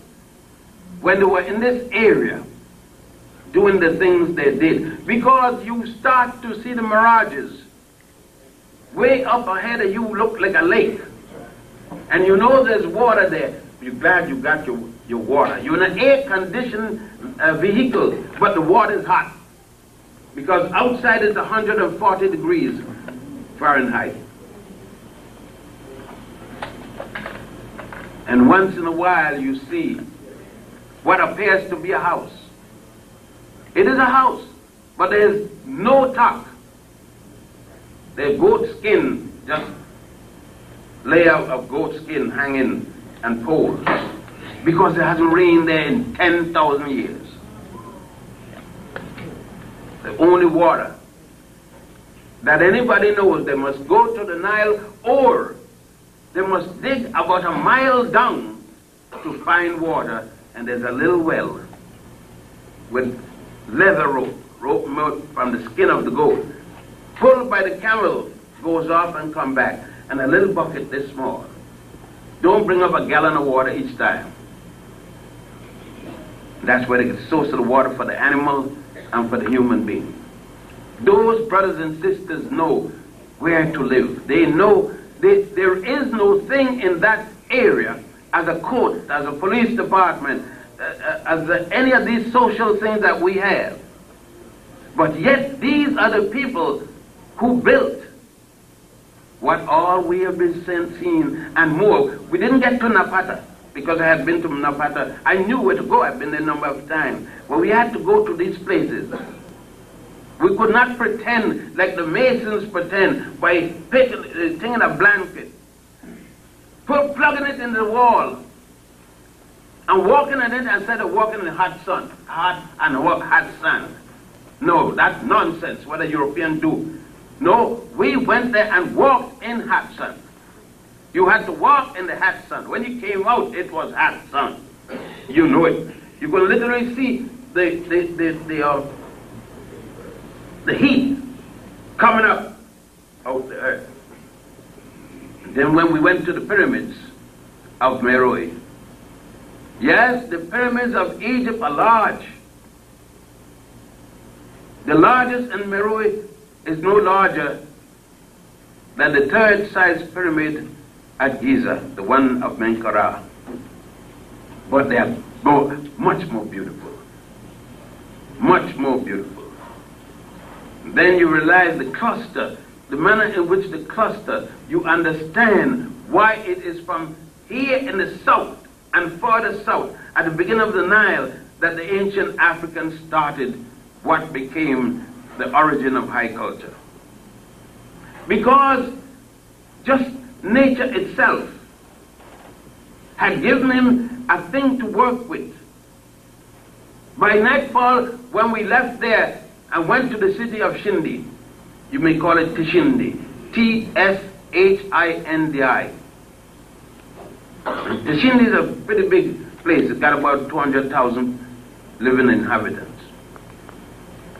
when they were in this area doing the things they did. Because you start to see the mirages. Way up ahead of you look like a lake. And you know there's water there. You're glad you got your water. You're in an air-conditioned vehicle, but the water is hot. Because outside it's 140 degrees Fahrenheit. And once in a while you see what appears to be a house. It is a house, but there is no top. There's goat skin, just layer of goat skin hanging and poles, because it hasn't rained there in 10,000 years. The only water that anybody knows, they must go to the Nile, or they must dig about a mile down to find water, and there's a little well with leather rope made from the skin of the goat, pulled by the camel, goes off and come back, and a little bucket this small. Don't bring up a gallon of water each time. That's where they get the source of the water for the animal and for the human being. Those brothers and sisters know where to live. They know there is no thing in that area as a court, as a police department, as any of these social things that we have. But yet these are the people who built what all we have been seen and more. We didn't get to Napata because I had been to Napata. I knew where to go. I've been there a number of times. But we had to go to these places. We could not pretend like the Masons pretend by taking a blanket, plugging it in the wall, and walking in it instead of walking in the hot sun, hot sand. No, that's nonsense. What a European do. No, we went there and walked in hot sun. You had to walk in the hot sun. When you came out, it was hot sun. You know it. You could literally see the heat coming up out the earth. And then when we went to the pyramids of Meroe, yes, the pyramids of Egypt are large. The largest in Meroe is no larger than the third size pyramid at Giza, the one of Menkaure. But they are much more beautiful. Much more beautiful. Then you realize the cluster, the manner in which the cluster, you understand why it is from here in the south and further south, at the beginning of the Nile, that the ancient Africans started what became the origin of high culture. Because just nature itself had given him a thing to work with. By nightfall, when we left there and went to the city of Shindi, you may call it Tshindi, T-S-H-I-N-D-I. Tshindi is a pretty big place. It's got about 200,000 living inhabitants.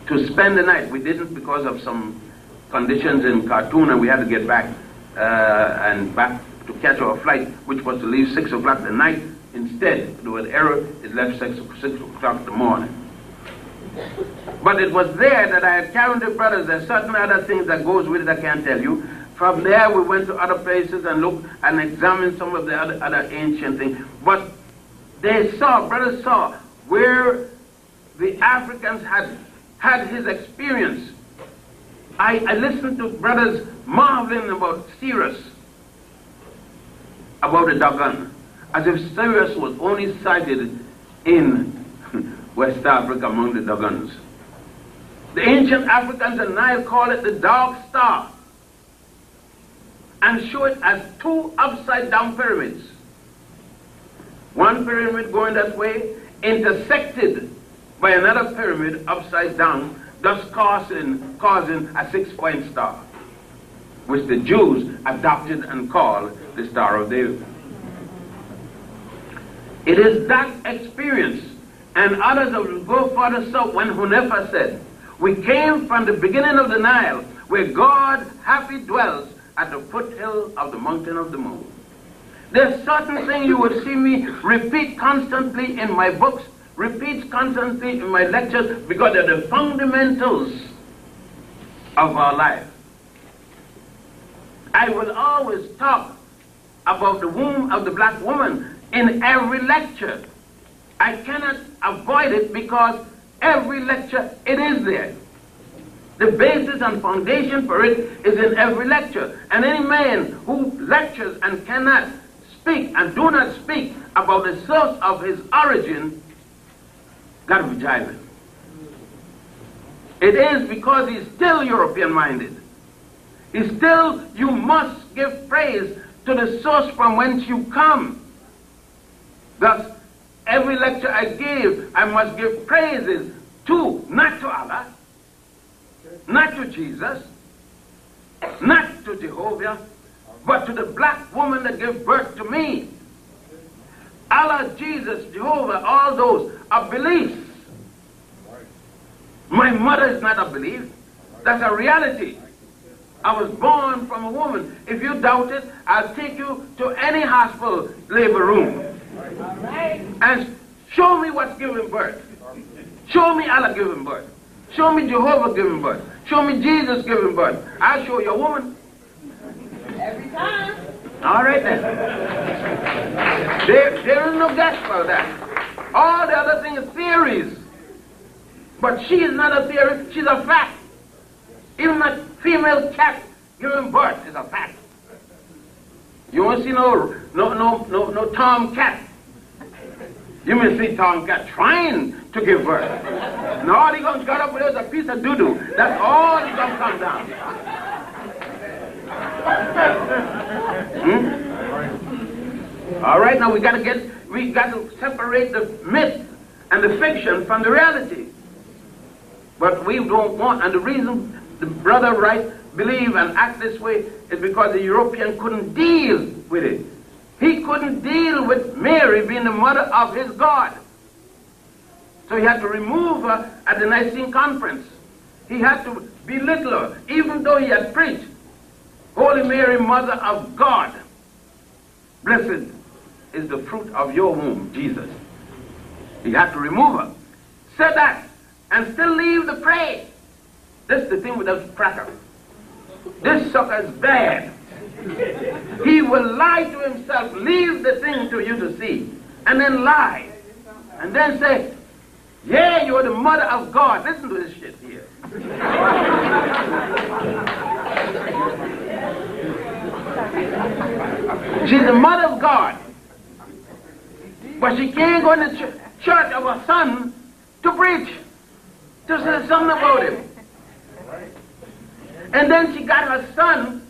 To spend the night, we didn't because of some conditions in Khartoum, and we had to get back to catch our flight, which was to leave 6 o'clock at night. Instead, there was an error, it left 6 o'clock in the morning. But it was there that I had carried the brothers. There's certain other things that goes with it I can't tell you. From there we went to other places and looked and examined some of the other ancient things. But brothers saw where the Africans had his experience I listened to brothers marveling about Sirius, about the Dogon, as if Sirius was only sighted in West Africa among the Dogons. The ancient Africans and Nile call it the Dog Star and show it as two upside-down pyramids. One pyramid going that way, intersected by another pyramid upside down, thus causing a six-point star, which the Jews adopted and called the Star of David. It is that experience, and others will go further south when Hunefa said, "We came from the beginning of the Nile, where God happy dwells at the foothill of the mountain of the moon." There's certain things you will see me repeat constantly in my books, repeat constantly in my lectures, because they're the fundamentals of our life. I will always talk about the womb of the black woman in every lecture. I cannot avoid it because every lecture it is there. The basis and foundation for it is in every lecture. And any man who lectures and cannot speak and do not speak about the source of his origin, got to be jiving. It is because he's still European-minded. He's still, you must give praise to the source from whence you come. Thus, every lecture I give, I must give praises to, not to Allah, not to Jesus, not to Jehovah, but to the black woman that gave birth to me. Allah, Jesus, Jehovah, all those are beliefs. My mother is not a belief. That's a reality. I was born from a woman. If you doubt it, I'll take you to any hospital labor room and show me what's giving birth. Show me Allah giving birth. Show me Jehovah giving birth. Show me Jesus giving birth. I'll show you a woman. Every time. All right then. There is no guess about that. All the other things are theories. But she is not a theory, she's a fact. Even a female cat giving birth is a fact. You won't see no tomcat. You may see tomcat trying to give birth. And all he's going to get up with is a piece of doo-doo. That's all he's going to come down. All right, now we got to separate the myth and the fiction from the reality. But we don't want, and the reason the brother Wright believe and act this way is because the European couldn't deal with it. He couldn't deal with Mary being the mother of his God. So he had to remove her at the Nicene Conference. He had to belittle her, even though he had preached, Holy Mary, Mother of God, blessed is the fruit of your womb, Jesus. He had to remove her. Said that, and still leave the praise. This is the thing with the cracker. This sucker is bad. He will lie to himself, leave the thing to you to see, and then lie. And then say, yeah, you're the mother of God. Listen to this shit here. She's the mother of God. But she can't go in the church of her son to preach, to say something about him. And then she got her son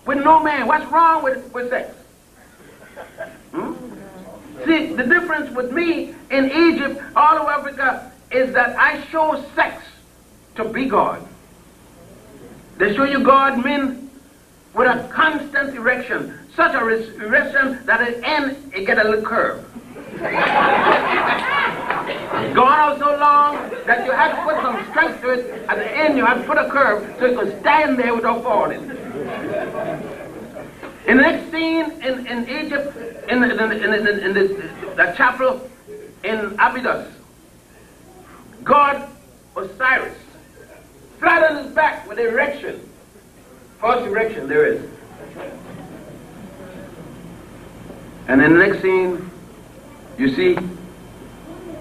with no man. What's wrong with sex? See, the difference with me in Egypt, all of Africa, is that I show sex to be God. They show you God men with a constant erection, such a erection that at the end it get a little curve. Gone out so long that you have to put some strength to it. At the end you have to put a curve so it can stand there without falling. In the next scene in Egypt, in the chapel in Abydos, God Osiris, flat on his back with erection. False erection there is. And in the next scene, you see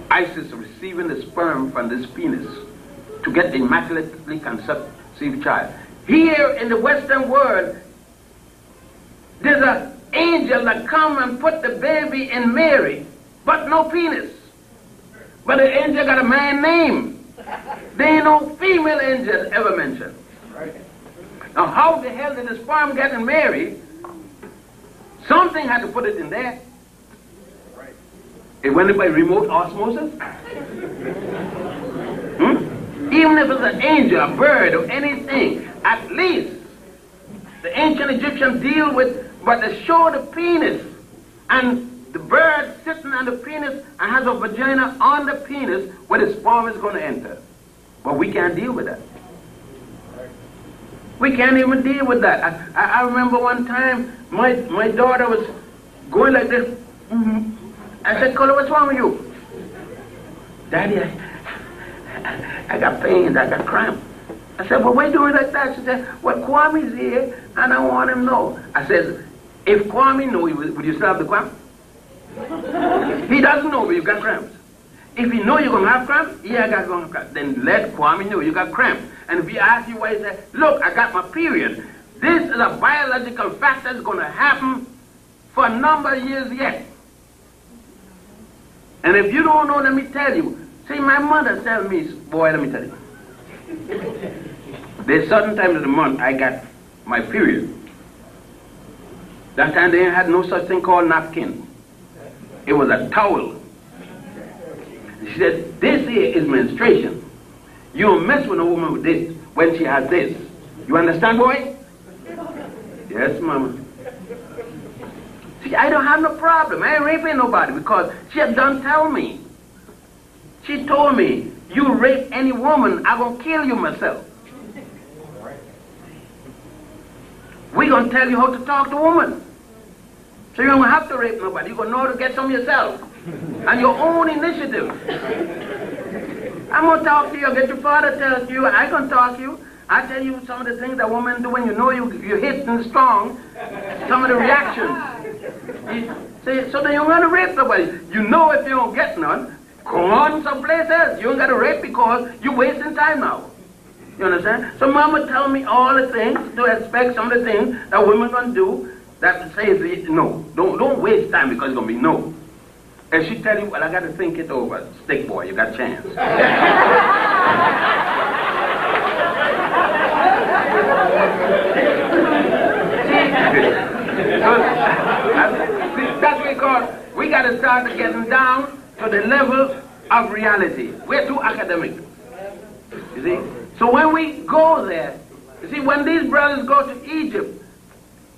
Isis receiving the sperm from this penis to get the immaculately conceive a child. Here in the Western world, there's an angel that come and put the baby in Mary, but no penis. But the angel got a man name. There ain't no female angel ever mentioned. Now how the hell did the sperm get in Mary? Something had to put it in there. It went in by remote osmosis. Even if it's an angel, a bird, or anything, at least the ancient Egyptians deal with, but they show the penis, and the bird sitting on the penis and has a vagina on the penis where the sperm is going to enter. But we can't deal with that. We can't even deal with that. I remember one time my daughter was going like this. I said, Cola, what's wrong with you? Daddy, I got pains, I got cramp. I said, well, why you doing like that? She said, well, Kwame's here, and I want him to know. I said, if Kwame know, would you still have the cramp? He doesn't know, but you got cramps. If he know you're going to have cramps, yeah, I got going to have cramps. Then let Kwame know you got cramps. And if he asks you why, he said, look, I got my period. This is a biological fact that's going to happen for a number of years yet. And if you don't know, let me tell you. See, my mother tells me, boy, let me tell you. There's certain times of the month I got my period. That time they had no such thing called napkin. It was a towel. She said, this here is menstruation. You don't mess with a woman with this when she has this. You understand, boy? Yes, mama. See, I don't have no problem. I ain't raping nobody because she had done tell me. She told me, you rape any woman, I'm going to kill you myself. We're going to tell you how to talk to women. So you don't have to rape nobody. You're going to know how to get some yourself. And your own initiative. I'm going to talk to you. I'll get your father to tell you. I can talk to you. I tell you some of the things that women do when you know you're hitting strong. Some of the reactions. So then you don't got to rape nobody. You know if you don't get none, go on someplace else. You don't got to rape because you're wasting time now. You understand? So mama tell me all the things to expect some of the things that women gonna do that says no. Don't waste time because it's gonna be no. And she tell you, well, I got to think it over. Stick boy, you got a chance. That's because we got to start getting down to the level of reality. We're too academic. You see? So when we go there, you see, when these brothers go to Egypt,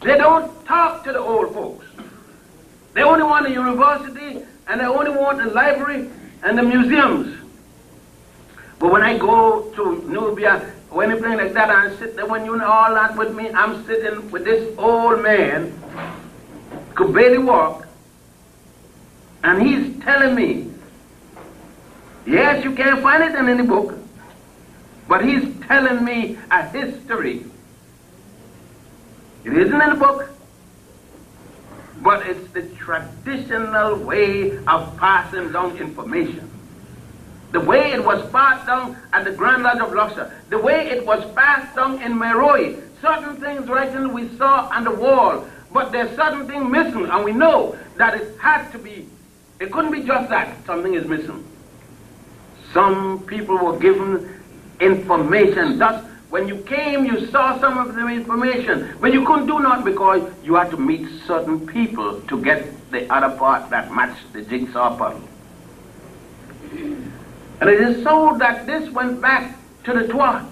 they don't talk to the old folks. They only want the university, and they only want the library and the museums. But when I go to Nubia, or anything like that, I sit there, when you know all that with me, I'm sitting with this old man, could barely walk, and he's telling me, yes, you can't find it in any book, but he's telling me a history. It isn't in the book, but it's the traditional way of passing down information. The way it was passed down at the Grand Lodge of Luxor, the way it was passed down in Meroe, certain things written we saw on the wall, but there's certain things missing, and we know that it had to be, it couldn't be just that, something is missing. Some people were given information. Thus, when you came, you saw some of the information, but you couldn't do nothing because you had to meet certain people to get the other part that matched the jigsaw puzzle. And it is so that this went back to the Twa,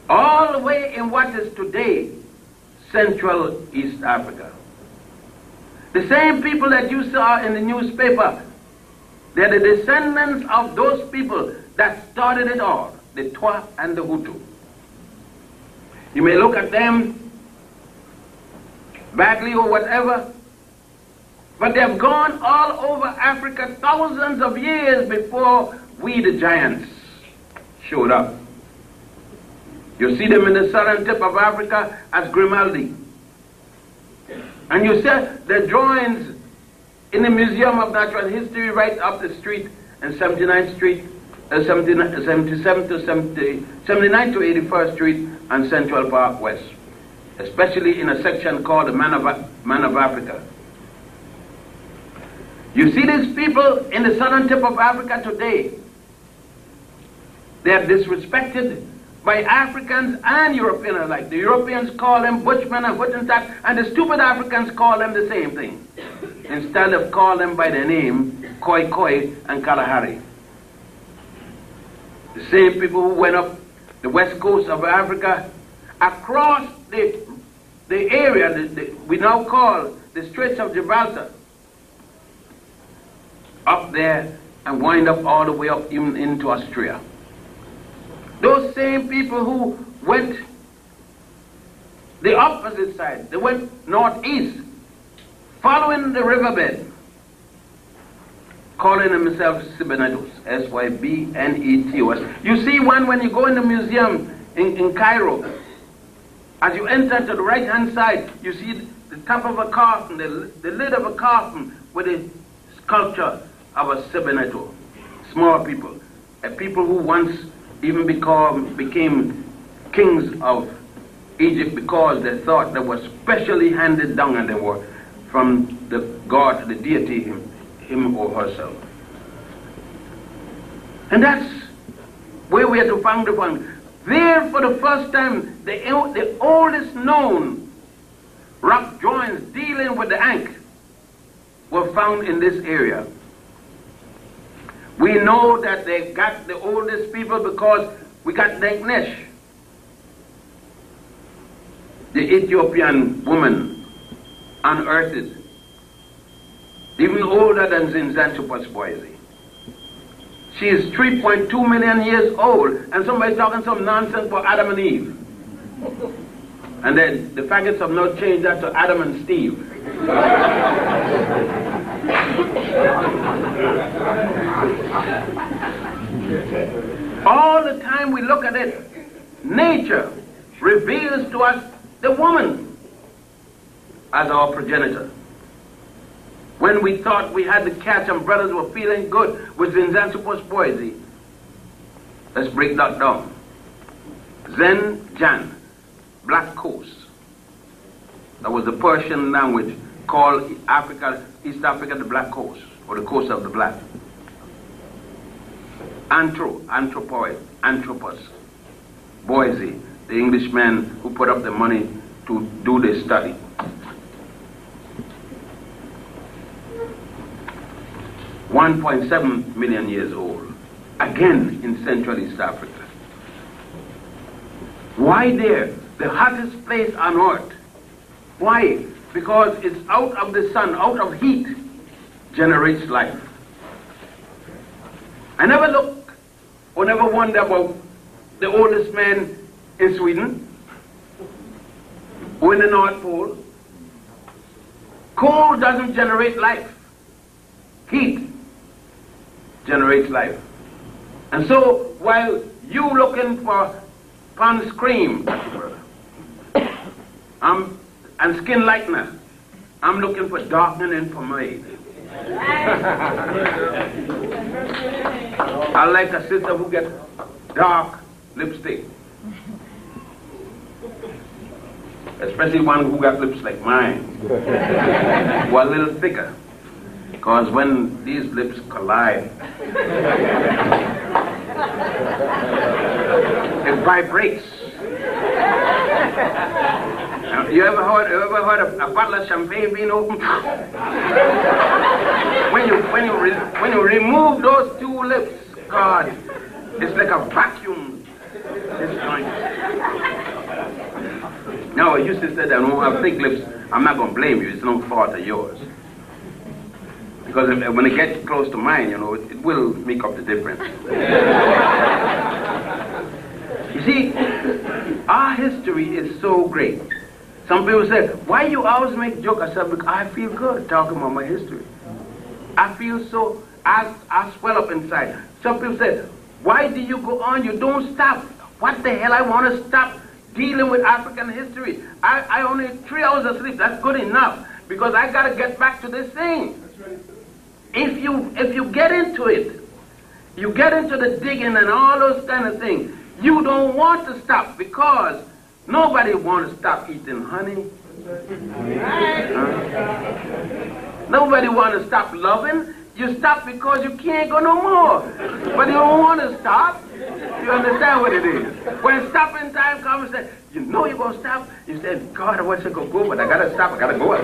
all the way in what is today Central East Africa. The same people that you saw in the newspaper, they're the descendants of those people that started it all, the Twa and the Hutu. You may look at them badly or whatever, but they've gone all over Africa thousands of years before we, the giants, showed up. You see them in the southern tip of Africa as Grimaldi. And you see the drawings in the Museum of Natural History right up the street in 79th Street. 79 to 81st Street and Central Park West, especially in a section called the Man of Africa. You see these people in the southern tip of Africa today. They are disrespected by Africans and Europeans alike. The Europeans call them Bushmen and Hottentot, and the stupid Africans call them the same thing, instead of calling them by their name, Khoi Khoi and Kalahari. The same people who went up the west coast of Africa, across the area we now call the Straits of Gibraltar, up there and wind up all the way up even into Austria. Those same people who went the opposite side, they went northeast, following the riverbed, calling themselves Sybenetos, Sybenetos. You see one when you go in the museum in Cairo. As you enter to the right-hand side, you see the top of a coffin, the lid of a coffin with a sculpture of a Sybeneto. Small people, a people who once even became kings of Egypt because they thought they were specially handed down, and they were from the god, the deity, him or herself. And that's where we are to find the one. There, for the first time, the oldest known rock joints dealing with the Ankh were found in this area. We know that they got the oldest people because we got Deknesh, the Ethiopian woman, unearthed, even older than Zinzanthropus boise. She is 3.2 million years old, and somebody's talking some nonsense for Adam and Eve. And then the faggots have now changed that to Adam and Steve. All the time we look at it, nature reveals to us the woman as our progenitor. When we thought we had the catch and brothers were feeling good with Zinzanthropus boise, let's break that down. Zen-Jan, Black Coast. That was the Persian language called Africa, East Africa, the Black Coast, or the Coast of the Black. Anthropoid, Anthropus, Boise, the Englishman who put up the money to do this study. $1.7 million years old, again in Central East Africa. Why there? The hottest place on earth. Why? Because it's out of the sun, out of heat, generates life. I never look or never wonder about the oldest man in Sweden or in the North Pole. Cold doesn't generate life. Heat generates life. And so while you looking for Pond's cream and skin lightener, I'm looking for darkening and pomade. I like a sister who gets dark lipstick, especially one who got lips like mine, who are a little thicker. Because when these lips collide, it vibrates. You ever heard of a bottle of champagne being opened? when you remove those two lips, God, it's like a vacuum. This joint. Now, you said that I don't have thick lips. I'm not going to blame you. It's no fault of yours. Because when it gets close to mine, you know, it will make up the difference. You see, our history is so great. Some people say, why you always make jokes? I said, because I feel good talking about my history. I feel so, I swell up inside. Some people say, why do you go on? You don't stop. What the hell? I want to stop dealing with African history. I only 3 hours of sleep. That's good enough. Because I got to get back to this thing. If you get into it, you get into the digging and all those kind of things. You don't want to stop because nobody wants to stop eating honey. Nobody wants to stop loving. You stop because you can't go no more. But you don't want to stop. You understand what it is? When stopping time comes and say, you know you're going to stop. You say, God, I wish I could go, but I got to stop. I got to go.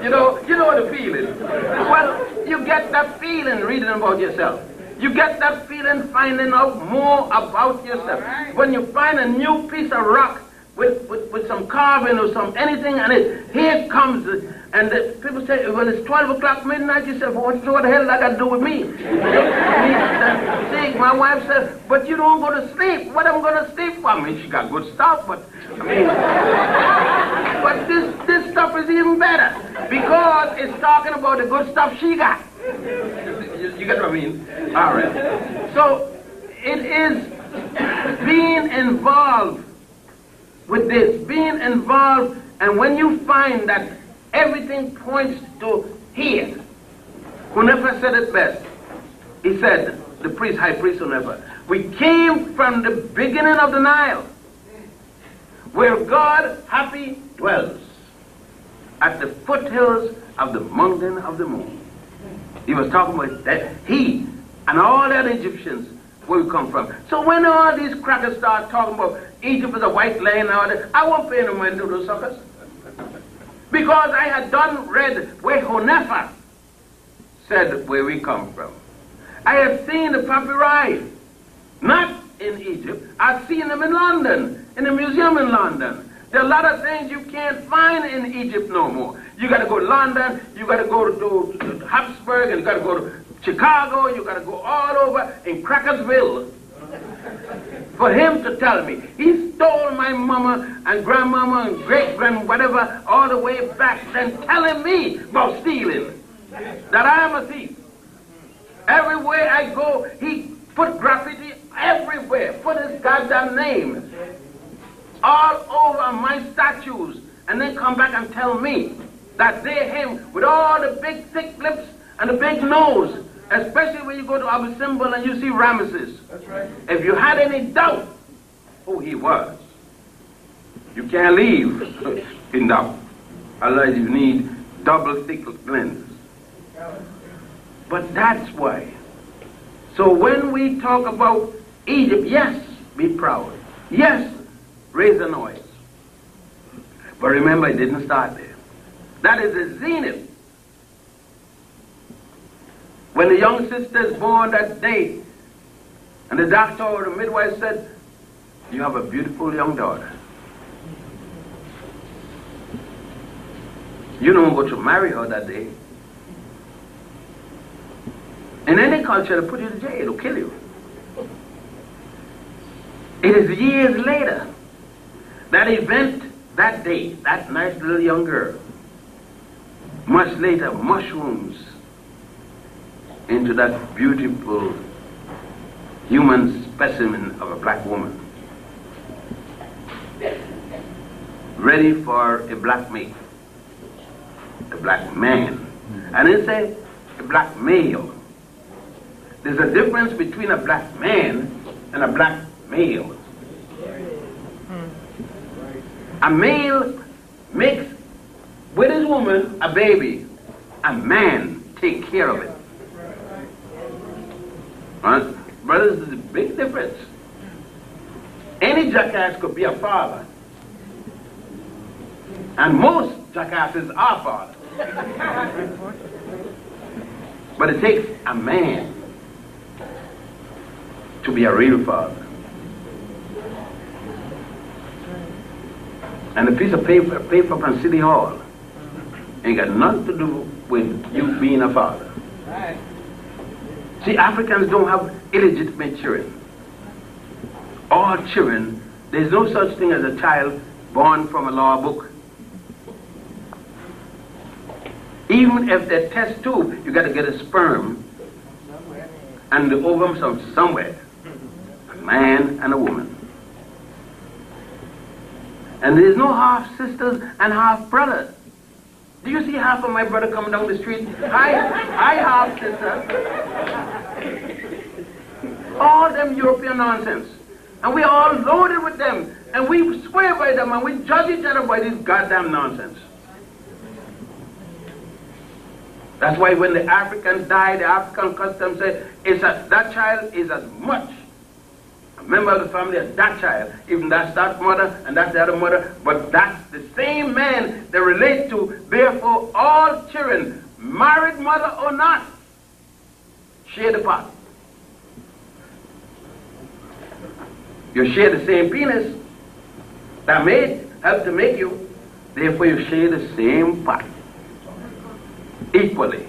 you know the feeling. Well, you get that feeling reading about yourself. You get that feeling finding out more about yourself. When you find a new piece of rock with some carving or some anything on it, here comes it. And people say, well, it's 12 o'clock midnight. You say, well, what the hell that got to do with me? See, my wife said, but you don't go to sleep. What am I going to sleep for? I mean, she got good stuff, but I mean, but this stuff is even better because it's talking about the good stuff she got. You get what I mean? All right. So it is being involved with this, being involved, and when you find that everything points to here. Hunefer said it best. He said, the priest, high priest Hunefer, we came from the beginning of the Nile, where God happy dwells, at the foothills of the mountain of the moon. He was talking about that he and all the other Egyptians where we come from. So when all these crackers start talking about Egypt is a white land and all that, I won't pay no money to those suckers. Because I had read where Hunefer said where we come from. I have seen the papyri, not in Egypt. I've seen them in London, in the museum in London. There are a lot of things you can't find in Egypt no more. You got to go to London, you got to go to Habsburg, and you got to go to Chicago, you got to go all over in Crackersville. For him to tell me, he stole my mama and grandmama and great-grand whatever all the way back then, telling me about stealing, that I am a thief. Everywhere I go, he put graffiti everywhere, put his goddamn name all over my statues, and then come back and tell me that they're him with all the big thick lips and the big nose. Especially when you go to Abu Simbel and you see Ramesses. That's right. If you had any doubt who he was, you can't leave in doubt. Otherwise you need double thick lenses. But that's why. So when we talk about Egypt, yes, be proud. Yes, raise a noise. But remember, it didn't start there. That is the zenith. When the young sister is born that day, and the doctor or the midwife said, you have a beautiful young daughter. You don't go to marry her that day. In any culture, they'll put you in jail, they'll kill you. It is years later, that event, that day, that nice little young girl, much later, mushrooms into that beautiful human specimen of a black woman, ready for a black mate, a black man. And they say a black male. There's a difference between a black man and a black male. A male makes with his woman a baby. A man takes care of it. Right? Brothers, there's a big difference. Any jackass could be a father. And most jackasses are fathers. But it takes a man to be a real father. And a piece of paper from City Hall ain't got nothing to do with you being a father. Right. See, Africans don't have illegitimate children. All children, there's no such thing as a child born from a law book. Even if they test tube, you got to get a sperm and the ovum from somewhere. A man and a woman. And there's no half sisters and half brothers. Do you see half of my brother coming down the street? Hi, half sister. All them European nonsense. And we are all loaded with them. And we swear by them and we judge each other by this goddamn nonsense. That's why when the Africans die, the African custom says that child is as much a member of the family as that child. Even that's that mother and that's the other mother. But that's the same man they relate to. Therefore, all children, married mother or not, share the pot. You share the same penis that helped to make you. Therefore, you share the same pot. Equally.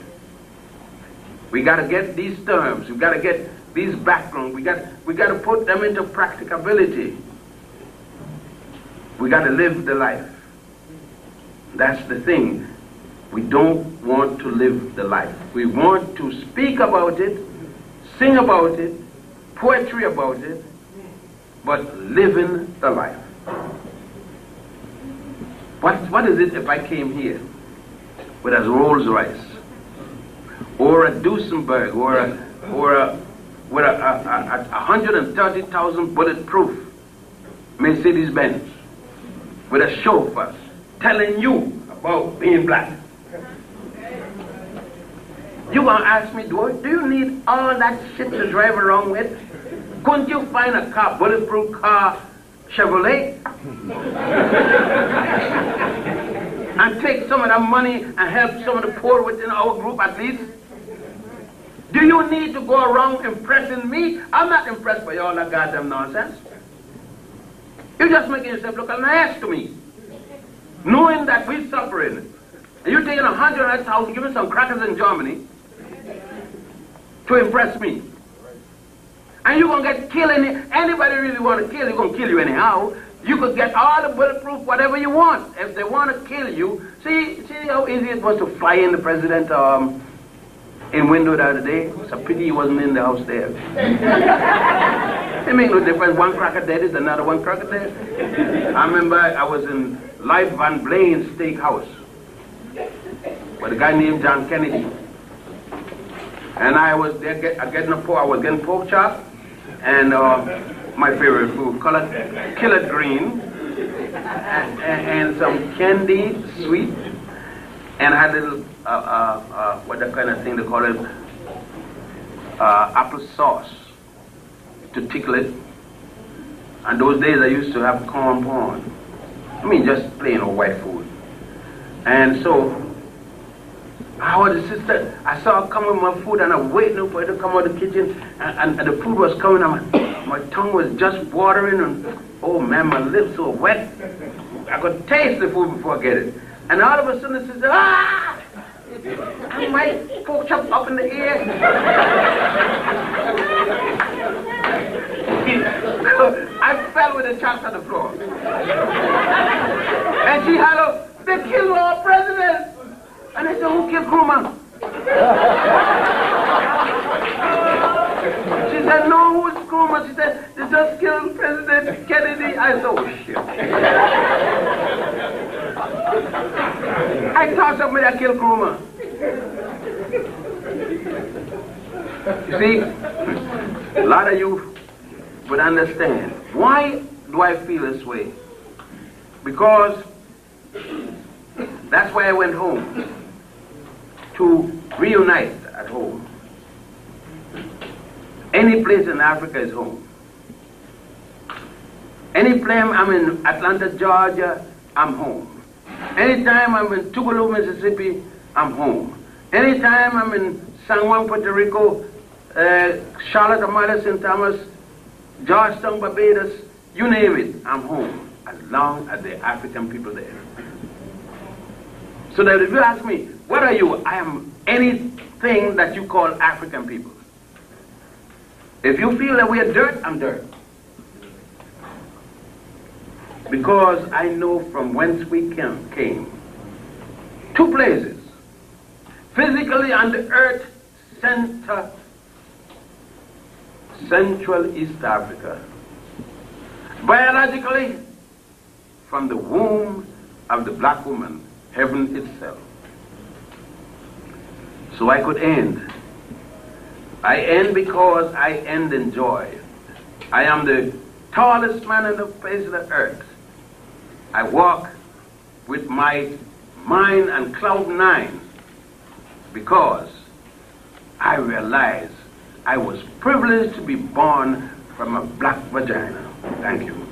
We got to get these terms. We got to get these backgrounds. We got to put them into practicability. We got to live the life. That's the thing. We don't want to live the life. We want to speak about it, sing about it, poetry about it, but living the life. What is it if I came here with a Rolls Royce, or a Duesenberg, or with a 130,000 bulletproof Mercedes Benz, with a chauffeur telling you about being black? You gonna ask me, do you need all that shit to drive around with? Couldn't you find a car, bulletproof car, Chevrolet? And take some of that money and help some of the poor within our group at least? Do you need to go around impressing me? I'm not impressed by all that goddamn nonsense. You're just making yourself look an ass to me. Knowing that we're suffering. And you're taking 100,000, giving some crackers in Germany to impress me. And you're going to get killed. Anybody really want to kill, you're going to kill you anyhow. You could get all the bulletproof, whatever you want. If they want to kill you, see how easy it was to fly in the president in window the other day? It's a pity he wasn't in the house there. It makes no difference. One cracker dead is another one cracker dead. I remember I was in Life Van Blaine's steakhouse with a guy named John Kennedy. And I was there I was getting pork chop and my favorite food, collard green, and some candy, sweet, and I had a little, what that kind of thing they call it, apple sauce to tickle it. And those days I used to have corn pone. I mean, just plain old white food. And so, I saw her come with my food and I waiting for her to come out of the kitchen and the food was coming and my tongue was just watering and oh man, my lips were wet. I could taste the food before I get it. And all of a sudden she said, ah! And my pork chop up in the air. I fell with the chops on the floor. And she hollered, they killed our president! And I said, who killed Nkrumah? She said, no, who's Nkrumah? She said, they just killed President Kennedy. I said, oh shit. I thought somebody had killed Nkrumah. You see, a lot of you would understand. Why do I feel this way? Because that's why I went home. To reunite at home. Any place in Africa is home. Any place I'm in Atlanta, Georgia, I'm home. Anytime I'm in Tuvalu, Mississippi, I'm home. Anytime I'm in San Juan, Puerto Rico, Charlotte, Amalia, St. Thomas, Georgetown, Barbados, you name it, I'm home, as long as the African people there. So that if you ask me, what are you? I am anything that you call African people. If you feel that we are dirt, I'm dirt. Because I know from whence we came. Two places. Physically on the earth center, Central East Africa. Biologically, from the womb of the black woman, heaven itself. so I could end. I end because I end in joy. I am the tallest man on the face of the earth. I walk with my mind on cloud nine because I realize I was privileged to be born from a black vagina. Thank you.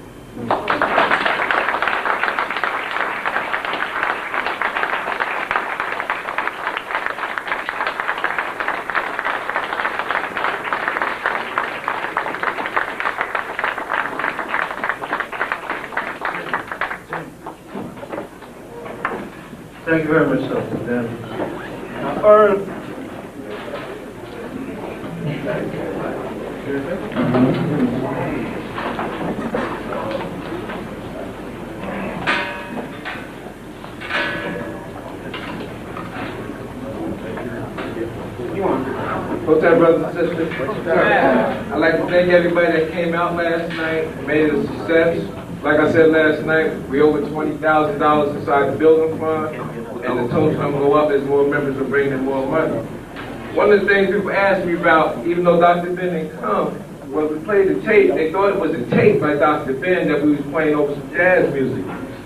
Thank you very much, Dr. Dan. What's that, brothers and sisters? I'd like to thank everybody that came out last night, made it a success. Like I said last night, we over $20,000 inside the building fund, and the total number go up as more members are bringing in more money. One of the things people ask me about, even though Dr. Ben didn't come, was we played the tape. They thought it was a tape by Dr. Ben that we was playing over some jazz music.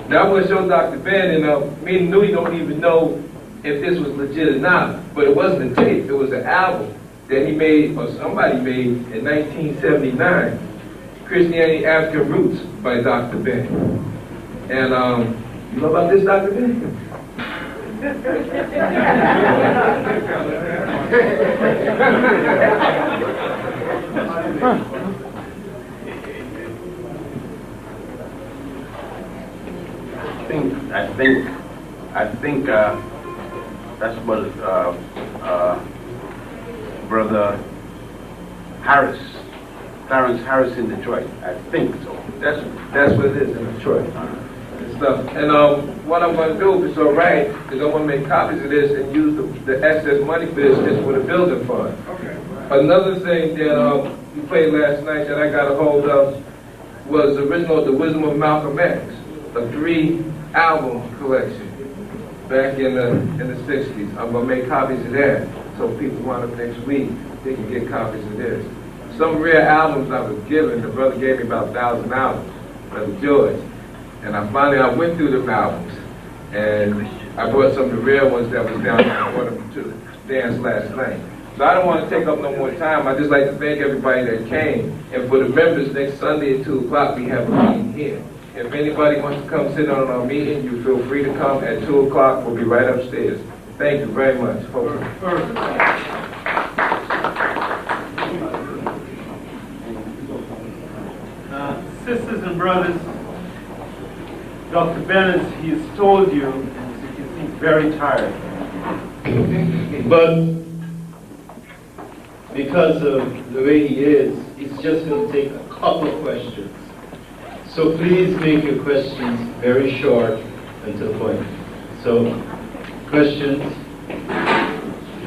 Now I'm going to show Dr. Ben, and me and Nui don't even know if this was legit or not, but it wasn't a tape. It was an album that he made, or somebody made, in 1979, Christianity African Roots by Dr. Ben. And you know about this, Dr. Ben? I think that's what Brother Harris, Clarence Harris in Detroit. I think so. That's what it is in Detroit. And stuff. And what I'm going to do, if it's all right, is I'm going to make copies of this and use the excess money for this just for the building fund. Okay. Another thing that we played last night that I got a hold of was the original The Wisdom of Malcolm X, a 3-album collection back in the 60s. I'm going to make copies of that so people want up next week, they can get copies of this. Some rare albums I was given, the brother gave me about 1,000 albums, Brother George. And I went through the albums, and I brought some of the rare ones that was down there. I brought them to the dance last night. So I don't want to take up no more time. I'd just like to thank everybody that came. And for the members, next Sunday at 2 o'clock, we have a meeting here. If anybody wants to come sit on our meeting, you feel free to come at 2 o'clock. We'll be right upstairs. Thank you very much. Sisters and brothers, Dr. Bennett, he has told you, and as you can see, he's very tired. But because of the way he is, he's just going to take a couple of questions. So please make your questions very short and to the point. So, questions?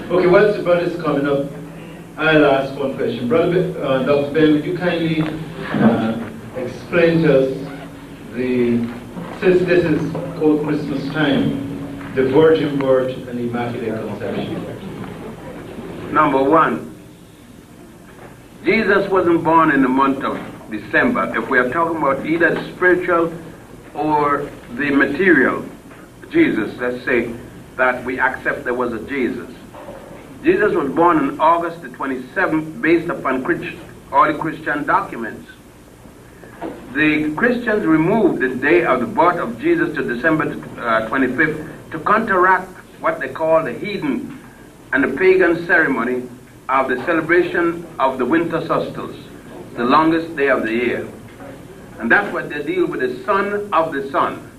Okay, once the brothers coming up, I'll ask one question. Brother, Dr. Ben, would you kindly explain to us since this is called Christmas time, the Virgin Birth and Immaculate Conception? Number one, Jesus wasn't born in the month of December. If we are talking about either the spiritual or the material Jesus, let's say that we accept there was a Jesus. Jesus was born on August the 27th based upon all the Christian documents. The Christians removed the day of the birth of Jesus to December 25th to counteract what they call the heathen and the pagan ceremony of the celebration of the winter solstice, the longest day of the year. And that's what they deal with, the son of the sun.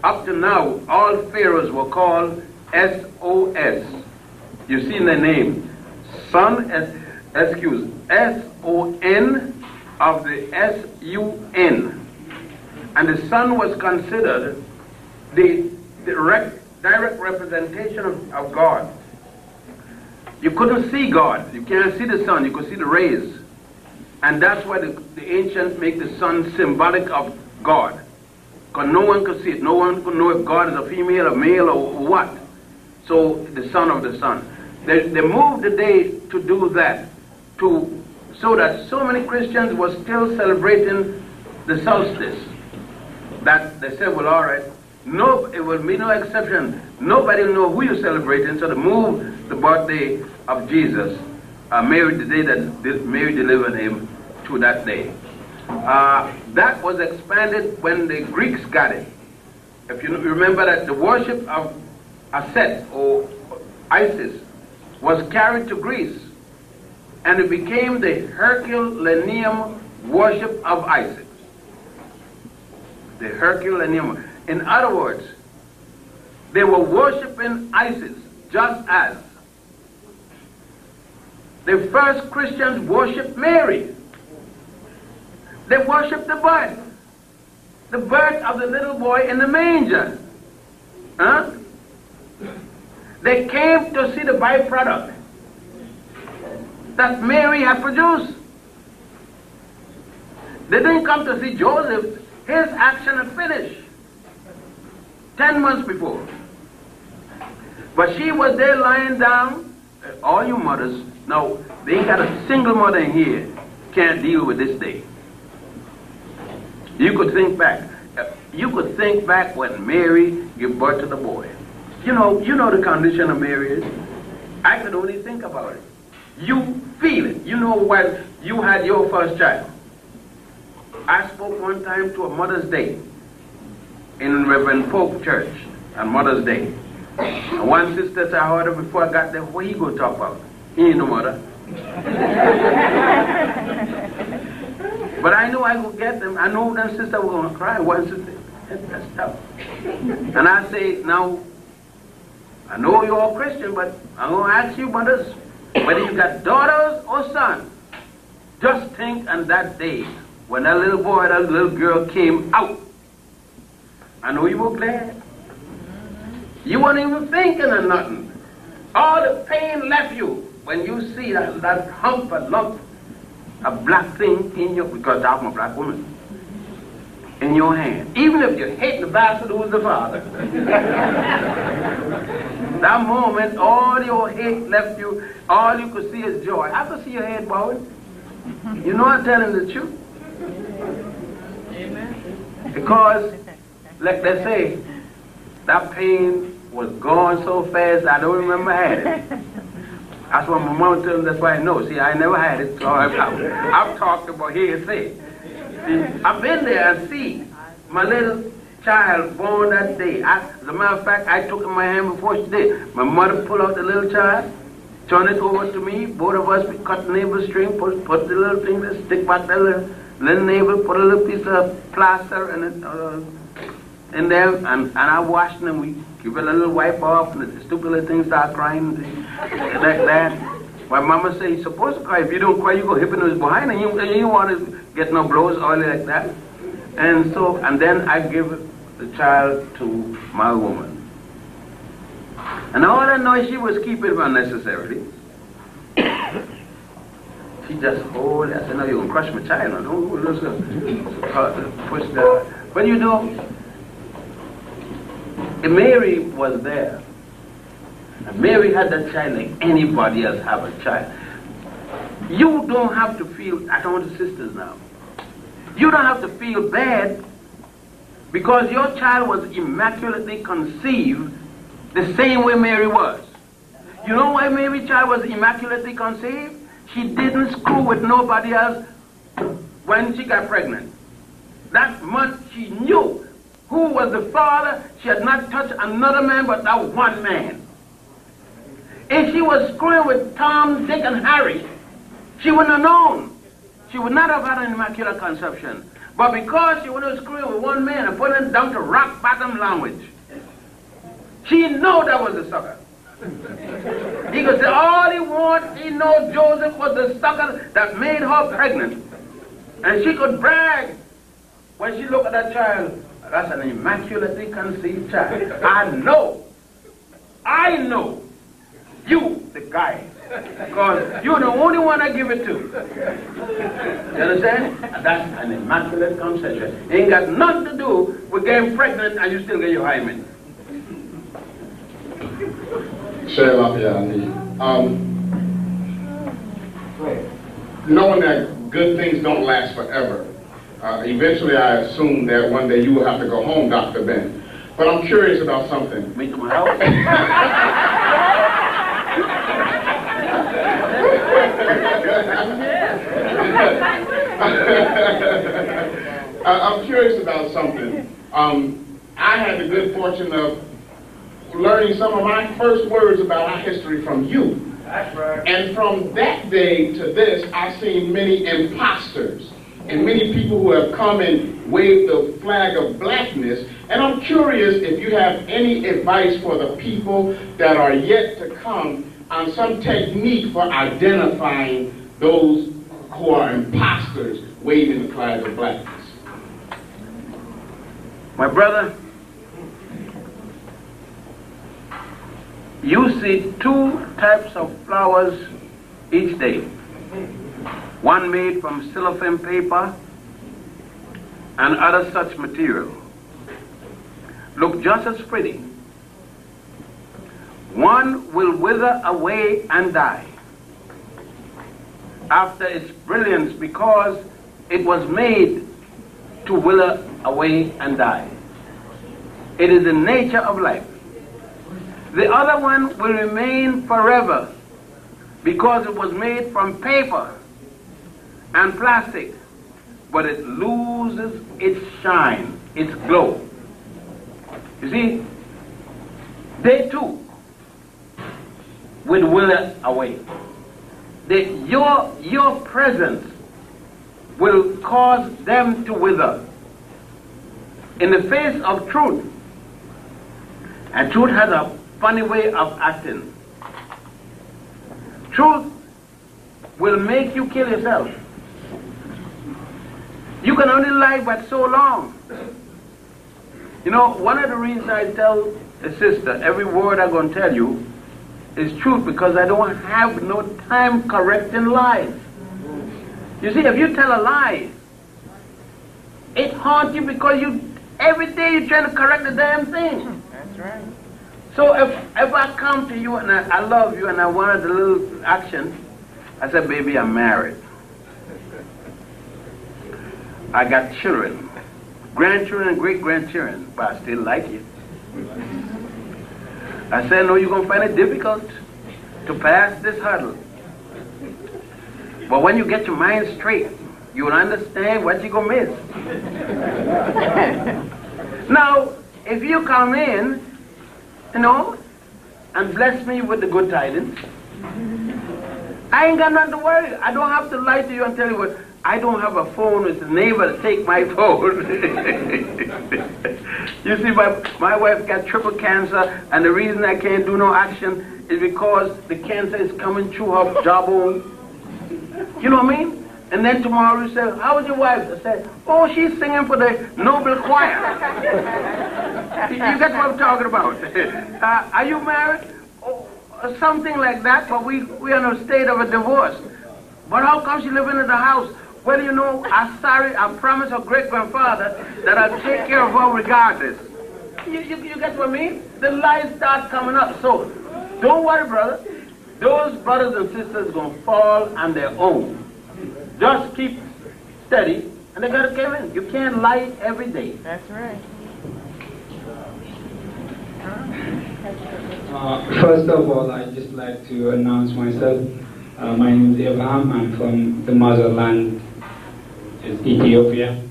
Up to now, all pharaohs were called S-O-S. You see in their name, son, S-O-N of the S-U-N. And the sun was considered the direct representation of God. You couldn't see God. You can't see the sun. You could see the rays. And that's why the ancients make the sun symbolic of God. Because no one could see it. No one could know if God is a female, a male, or what. So the son of the sun. They moved the day to do that, so that so many Christians were still celebrating the solstice, that they said, well, all right, no, it will be no exception. Nobody will know who you're celebrating, so they moved the birthday of Jesus, Mary, the day that Mary delivered him, to that day. That was expanded when the Greeks got it. If you remember that the worship of Aset or Isis was carried to Greece, and it became the Herculaneum worship of Isis. The Herculaneum. In other words, they were worshiping Isis just as the first Christians worshiped Mary. They worshiped the birth of the little boy in the manger. Huh? They came to see the byproduct that Mary had produced. They didn't come to see Joseph. His action had finished 10 months before. But she was there lying down. All you mothers, now, they ain't got a single mother in here can't deal with this day. You could think back. You could think back when Mary gave birth to the boy. You know the condition of Mary is. I could only think about it. You feel it. You know when you had your first child. I spoke one time to a Mother's Day in Reverend Pope Church on Mother's Day. And one sister said, I heard her before I got there, what he going to talk about? He ain't no mother. But I knew I could get them. I know that sister was going to cry. One sister, that's tough. And I say, now, I know you're all Christian, but I'm going to ask you mothers, whether you got daughters or sons, just think on that day when that little boy, that little girl came out. I know you were glad. You weren't even thinking of nothing. All the pain left you when you see that hump, a lump, a black thing in your, because I'm a black woman, in your hand. Even if you hate the bastard who was the father. That moment, all your hate left you, all you could see is joy. I could see your head bowing. You know I'm telling the truth. Amen. Because, like they say, that pain was gone so fast I don't remember I had it. That's what my mom told me, that's why I know. See, I never had it, so I've talked about hearsay. See, I've been there and see my little child born that day. As a matter of fact, I took it in my hand before she did. My mother pulled out the little child, turned it over to me. Both of us, we cut the navel string, put the little thing, stick back the little navel, put a little piece of plaster in there, and I washed them. We give it a little wipe off, and the stupid little thing start crying like that. My mama say, you're supposed to cry. If you don't cry, you go hypnotize behind, and you want to get no blows or like that. And then I give the child to my woman. And all I know she was keeping it unnecessarily. She just hold it. I said, no, you're going to crush my child. No, don't push that. But you know, Mary was there. And Mary had that child like anybody else have a child. You don't have to feel, I don't want the sisters now. You don't have to feel bad because your child was immaculately conceived the same way Mary was. You know why Mary's child was immaculately conceived? She didn't screw with nobody else when she got pregnant. That month she knew who was the father. She had not touched another man but that one man. If she was screwing with Tom, Dick, and Harry, she wouldn't have known. She would not have had an immaculate conception. But because she was screwing with one man and putting it down to rock bottom language, she knew that was the sucker. He could say all he wants, he knows Joseph was the sucker that made her pregnant. And she could brag when she looked at that child, that's an immaculately conceived child. I know, you, the guy, because you're the only one I give it to. You understand? That's an immaculate conception. Ain't got nothing to do with getting pregnant and you still get your hymen. Cher Mapiani, Knowing that good things don't last forever, eventually I assume that one day you will have to go home, Dr. Ben. But I'm curious about something. Me to my house? I'm curious about something. I had the good fortune of learning some of my first words about our history from you. That's right. And from that day to this, I've seen many imposters and many people who have come and waved the flag of blackness. And I'm curious if you have any advice for the people that are yet to come on some technique for identifying those who are imposters waving the flag of blackness. My brother, you see two types of flowers each day. One made from cellophane paper and other such material. Look just as pretty. One will wither away and die after its brilliance because it was made to wither away and die. It is the nature of life. The other one will remain forever because it was made from paper and plastic, but it loses its shine, its glow. You see, they too will wither away. Your presence will cause them to wither in the face of truth. And truth has a funny way of acting. Truth will make you kill yourself. You can only lie but so long. You know, one of the reasons I tell a sister every word I'm going to tell you is truth, because I don't have no time correcting lies. You see, if you tell a lie, it haunts you because every day you're trying to correct the damn thing. That's right. So if I come to you and I love you and I wanted a little action, I said, baby, I'm married. I got children, grandchildren and great-grandchildren, but I still like you. I said, no, you're going to find it difficult to pass this hurdle. But when you get your mind straight, you'll understand what you're going to miss. Now, if you come in, you know, and bless me with the good tidings, I ain't got nothing to worry. I don't have to lie to you and tell you what. I don't have a phone. It's the neighbor to take my phone. You see, my wife got triple cancer, and the reason I can't do no action is because the cancer is coming through her jawbone. You know what I mean? And then tomorrow you say, how is your wife? I said, oh, she's singing for the Noble Choir. You get what I'm talking about. Are you married? Oh, something like that, but we are in a state of a divorce. But how come she living in the house? Well, you know, I promised her great-grandfather that I'll take care of her regardless. You get what I mean? The lies start coming up. So don't worry, brother. Those brothers and sisters are going to fall on their own. Just keep steady, and they got to give in. You can't lie every day. That's right. First of all, I'd just like to announce myself. My name is Abraham. I'm from the motherland, is Ethiopia.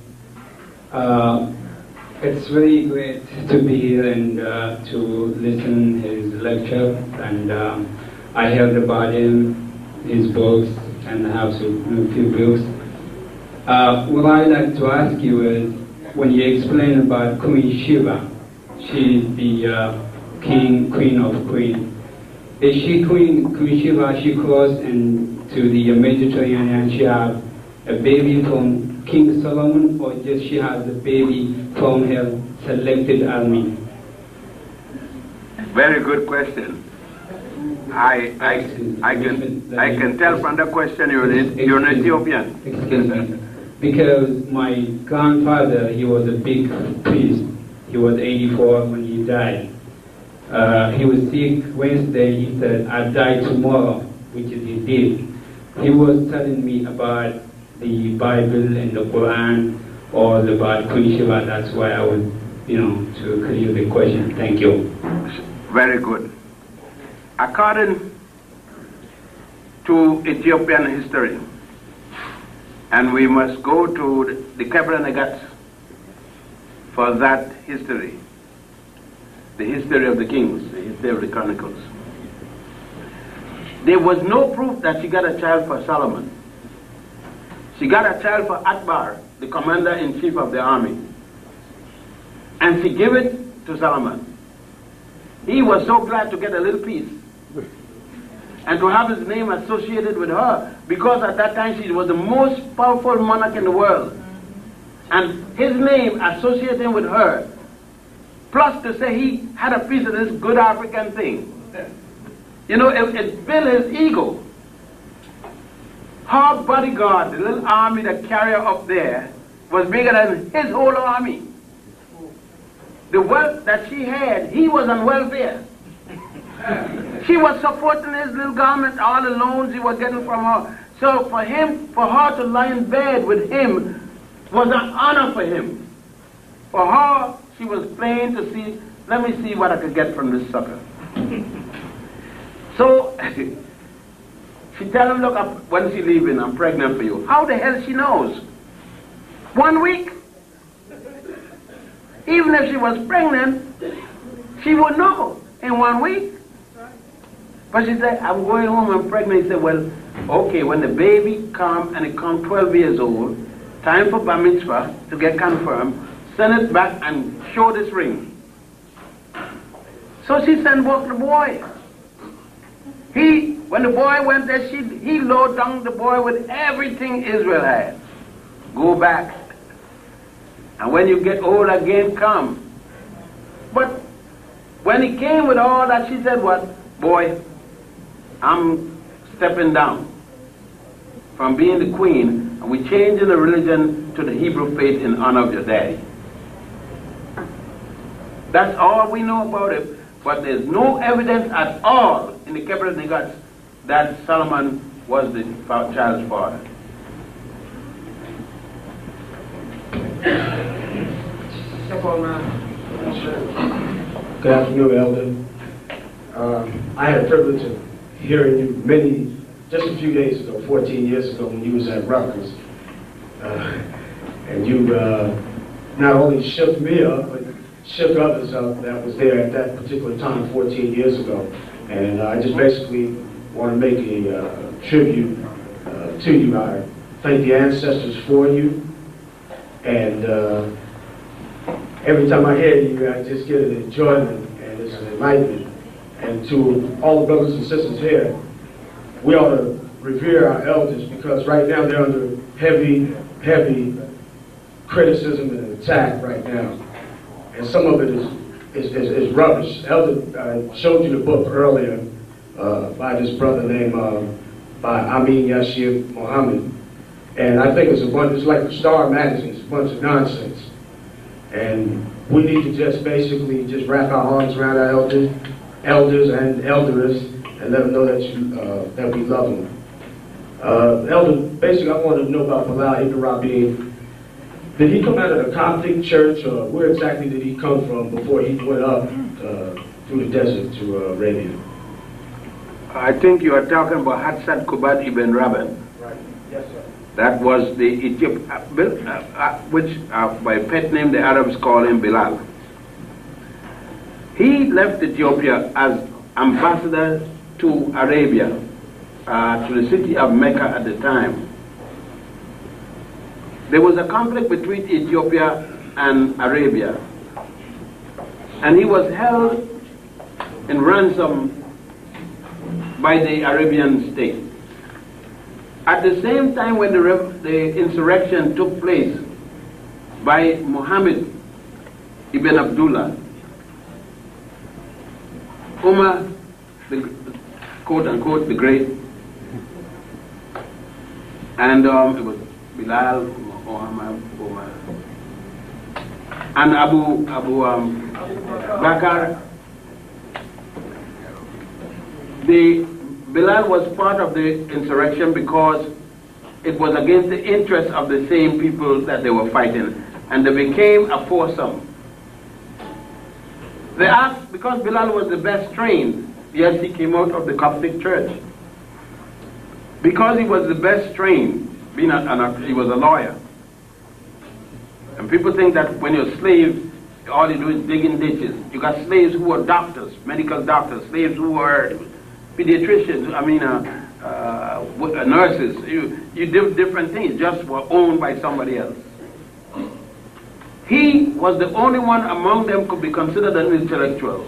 It's very great to be here and to listen his lecture. And I heard about him, his books, and I have a few books. What I'd like to ask you is, when you explain about Queen Sheba, she's the queen of queens. Is she Queen Sheba? She crossed into the Mediterranean and she had a baby from King Solomon, or just she has a baby from her selected army? Very good question. I can tell from the question you're an Ethiopian. Excuse me. Because my grandfather, he was a big priest. He was 84 when he died. He was sick Wednesday. He said, "I'll die tomorrow," which is he did. He was telling me about the Bible and the Quran, all about Queen Sheba. That's why I was, to clear the question. Thank you. Very good. According to Ethiopian history, and we must go to the Kebra Negat for that history, the history of the kings, the history of the chronicles. There was no proof that she got a child for Solomon. She got a child for Akbar, the commander-in-chief of the army. And she gave it to Solomon. He was so glad to get a little piece and to have his name associated with her, because at that time she was the most powerful monarch in the world. And his name associated with her, plus to say he had a piece of this good African thing. It built his ego. Her bodyguard, the little army that carried her up there, was bigger than his whole army. The wealth that she had, he was on welfare. She was supporting his little garment, all the loans he was getting from her. So for her to lie in bed with him was an honor for him. For her, she was playing to see, let me see what I could get from this sucker. So she tell him, look, when she leaving, I'm pregnant for you. How the hell she knows? 1 week? Even if she was pregnant, she would know in 1 week. But she said, I'm going home, I'm pregnant. He said, well, okay, when the baby come and it come 12 years old, time for bar mitzvah to get confirmed, send it back and show this ring. So she sent back the boy. When the boy went there, he loaded down the boy with everything Israel had. Go back. And when you get old again, come. But when he came with all that, she said, what? Boy, I'm stepping down from being the queen, and we're changing the religion to the Hebrew faith in honor of your daddy. That's all we know about it, but there's no evidence at all in the Kebra Negat that Solomon was the child's father. Good afternoon, Elder. I had the privilege of hearing you just a few days ago, 14 years ago, when you was at Rutgers. And you not only shook me up, but shook others up that was there at that particular time, 14 years ago. And I just basically want to make a tribute to you. I thank the ancestors for you. And every time I hear you, I just get an enjoyment and it's an enlightenment. And to all the brothers and sisters here, we ought to revere our elders, because right now they're under heavy criticism and attack right now. And some of it is rubbish. Elder, I showed you the book earlier by this brother named by Amin Yashir Muhammad. And I think it's like the Star magazine, it's a bunch of nonsense. And we need to just basically just wrap our arms around our elders and elders and let them know that we love them. Elder, basically I wanted to know about Bilal Ibn Rabin. Did he come out of the Coptic church, or where exactly did he come from before he went up through the desert to Arabia? I think you are talking about Hatzat Kubat Ibn Rabin. Right. Yes, sir. That was the Ethiopian, which by pet name the Arabs call him Bilal. He left Ethiopia as ambassador to Arabia, to the city of Mecca at the time. There was a conflict between Ethiopia and Arabia, and he was held in ransom by the Arabian state. At the same time when the insurrection took place by Muhammad ibn Abdullah, Umar, the quote-unquote, the Great, and it was Bilal, Muhammad, Umar, and Abu Bakr, Bilal was part of the insurrection because it was against the interests of the same people that they were fighting, and they became a foursome. They asked, because Bilal was the best trained, yes, he came out of the Coptic church. Because he was the best trained, he was a lawyer. And people think that when you're a slave, all you do is dig in ditches. You got slaves who are doctors, medical doctors, slaves who are pediatricians, nurses. You did different things, just were owned by somebody else. He was the only one among them could be considered an intellectual.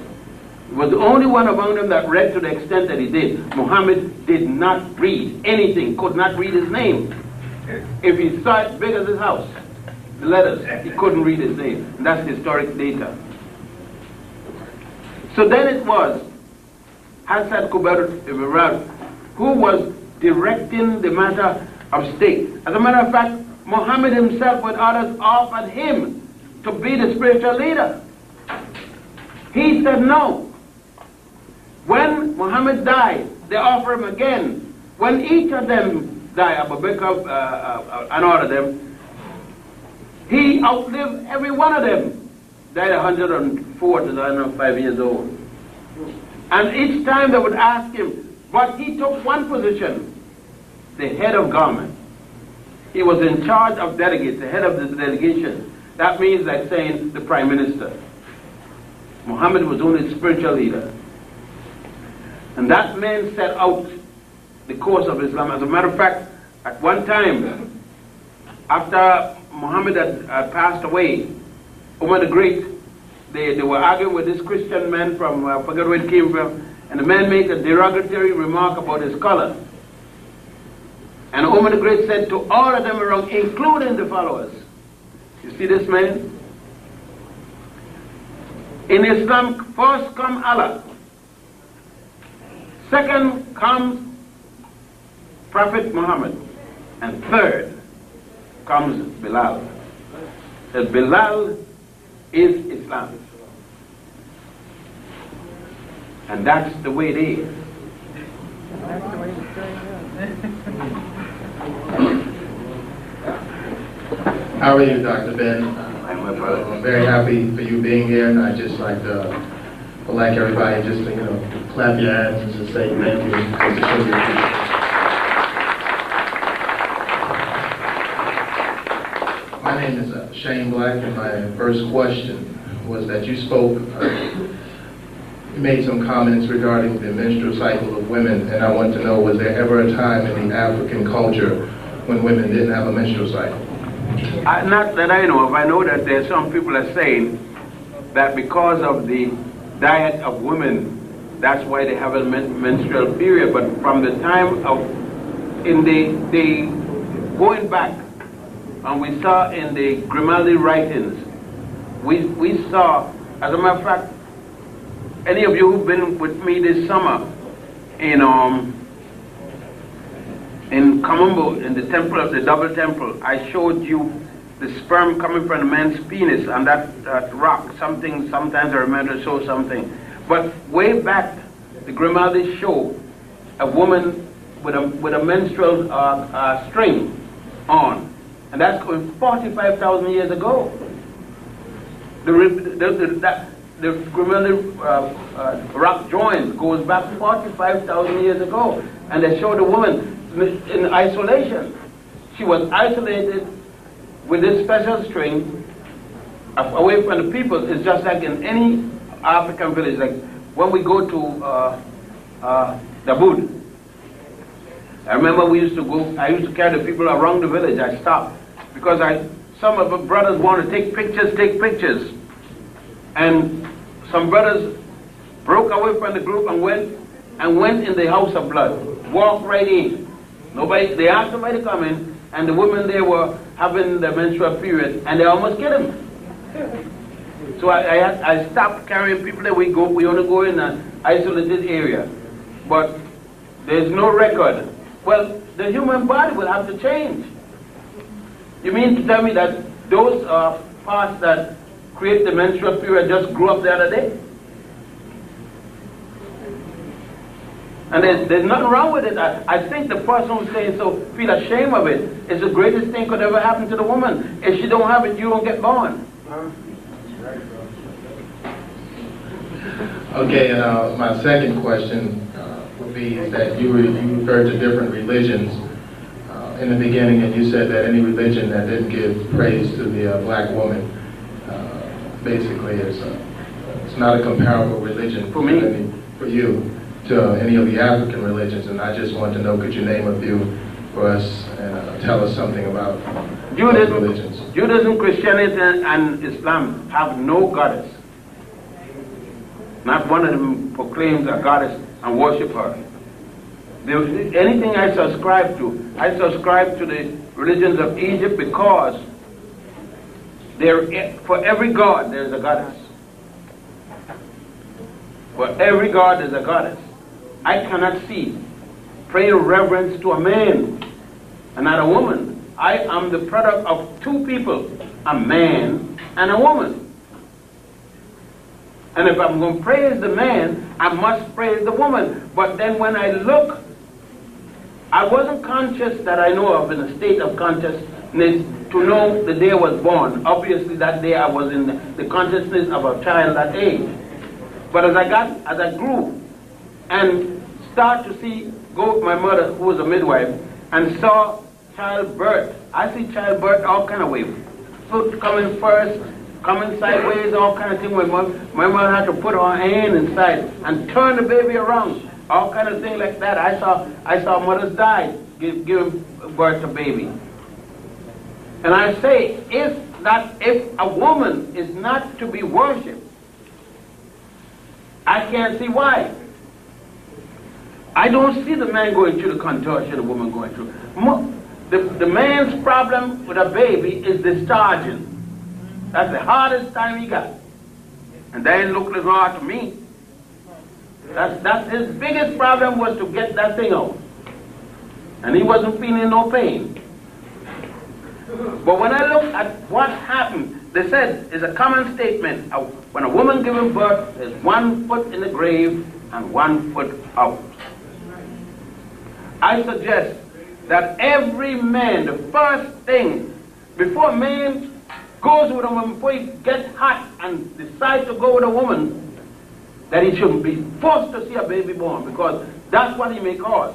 He was the only one among them that read to the extent that he did. Muhammad did not read anything, could not read his name. If he saw it big as his house, the letters, he couldn't read his name. And that's historic data. So then it was Hassan Kubar who was directing the matter of state. As a matter of fact, Muhammad himself with others offered him to be the spiritual leader. He said no. When Muhammad died, they offered him again. When each of them died, Abu Bakr and all of them, he outlived every one of them. Died 104 to 105 years old. And each time they would ask him, but he took one position, the head of government. He was in charge of delegates, the head of the delegation. That means like saying the prime minister. Muhammad was only spiritual leader. And that man set out the course of Islam. As a matter of fact, at one time, after Muhammad had passed away, Umar the Great, they were arguing with this Christian man from, I forget where it came from, and the man made a derogatory remark about his color. And Umar the Great said to all of them around, including the followers, you see this man? In Islam, first comes Allah. Second comes Prophet Muhammad. And third comes Bilal. That Bilal is Islam. And that's the way it is. How are you, Dr. Ben? I'm very happy for you being here, and I'd just like to, like everybody, just to, clap your hands and just say thank you. My name is Shane Black, and my first question was that you spoke, you made some comments regarding the menstrual cycle of women, and I want to know, was there ever a time in the African culture when women didn't have a menstrual cycle? Not that I know of. I know that there's some people are saying that because of the diet of women, that's why they have a menstrual period. But from the time of, in the going back, and we saw in the Grimaldi writings, we saw, as a matter of fact, any of you who've been with me this summer in Kamumbo, in the temple of the double temple, I showed you the sperm coming from the man's penis on that rock. Sometimes I remember to show something. But way back, the Grimaldi show a woman with a menstrual string on. And that's going 45,000 years ago. The Grimaldi rock joint goes back 45,000 years ago. And they showed a woman in isolation. She was isolated with this special string away from the people. It's just like in any African village, like when we go to Dabud. I remember I used to carry the people around the village. I stopped because some of the brothers want to take pictures. And some brothers broke away from the group and went in the house of blood, walked right in. They asked nobody to come in, and the women there were having the menstrual period, and they almost killed him. So I stopped carrying people that we only go in an isolated area. But there's no record. Well, the human body will have to change. You mean to tell me that those parts that create the menstrual period just grew up the other day? And there's nothing wrong with it. I think the person who's saying so feel ashamed of it. It's the greatest thing could ever happen to the woman. If she don't have it, you don't get born. Okay, and my second question would be is that you referred to different religions in the beginning, and you said that any religion that didn't give praise to the black woman basically it's not a comparable religion for me, for you, to any of the African religions. And I just want to know, could you name a few for us and tell us something about those religions? Judaism, Christianity, and Islam have no goddess. Not one of them proclaims a goddess and worship her. Anything I subscribe to the religions of Egypt because for every god there's a goddess. For every god there's a goddess. I cannot see paying reverence to a man and not a woman. I am the product of two people, a man and a woman. And if I'm going to praise the man, I must praise the woman. But then when I look, I wasn't conscious that I know of in a state of consciousness to know the day I was born. Obviously that day I was in the consciousness of a child that age. But as I grew and start to go with my mother, who was a midwife, and saw childbirth. I see childbirth all kind of ways. Foot coming first, coming sideways, all kind of things. My mother had to put her hand inside and turn the baby around. All kind of things like that. I saw mothers die giving birth to baby. And I say, if a woman is not to be worshipped, I can't see why. I don't see the man going through the contortion the woman going through. The man's problem with a baby is discharging. That's the hardest time he got. And that ain't looking hard to me. That's his biggest problem, was to get that thing out. And he wasn't feeling no pain. But when I look at what happened, they said, it's a common statement, when a woman gives birth, there's 1 foot in the grave and 1 foot out. I suggest that every man, the first thing, before a man goes with a woman, before he gets hot and decides to go with a woman, that he shouldn't be forced to see a baby born, because that's what he may cause.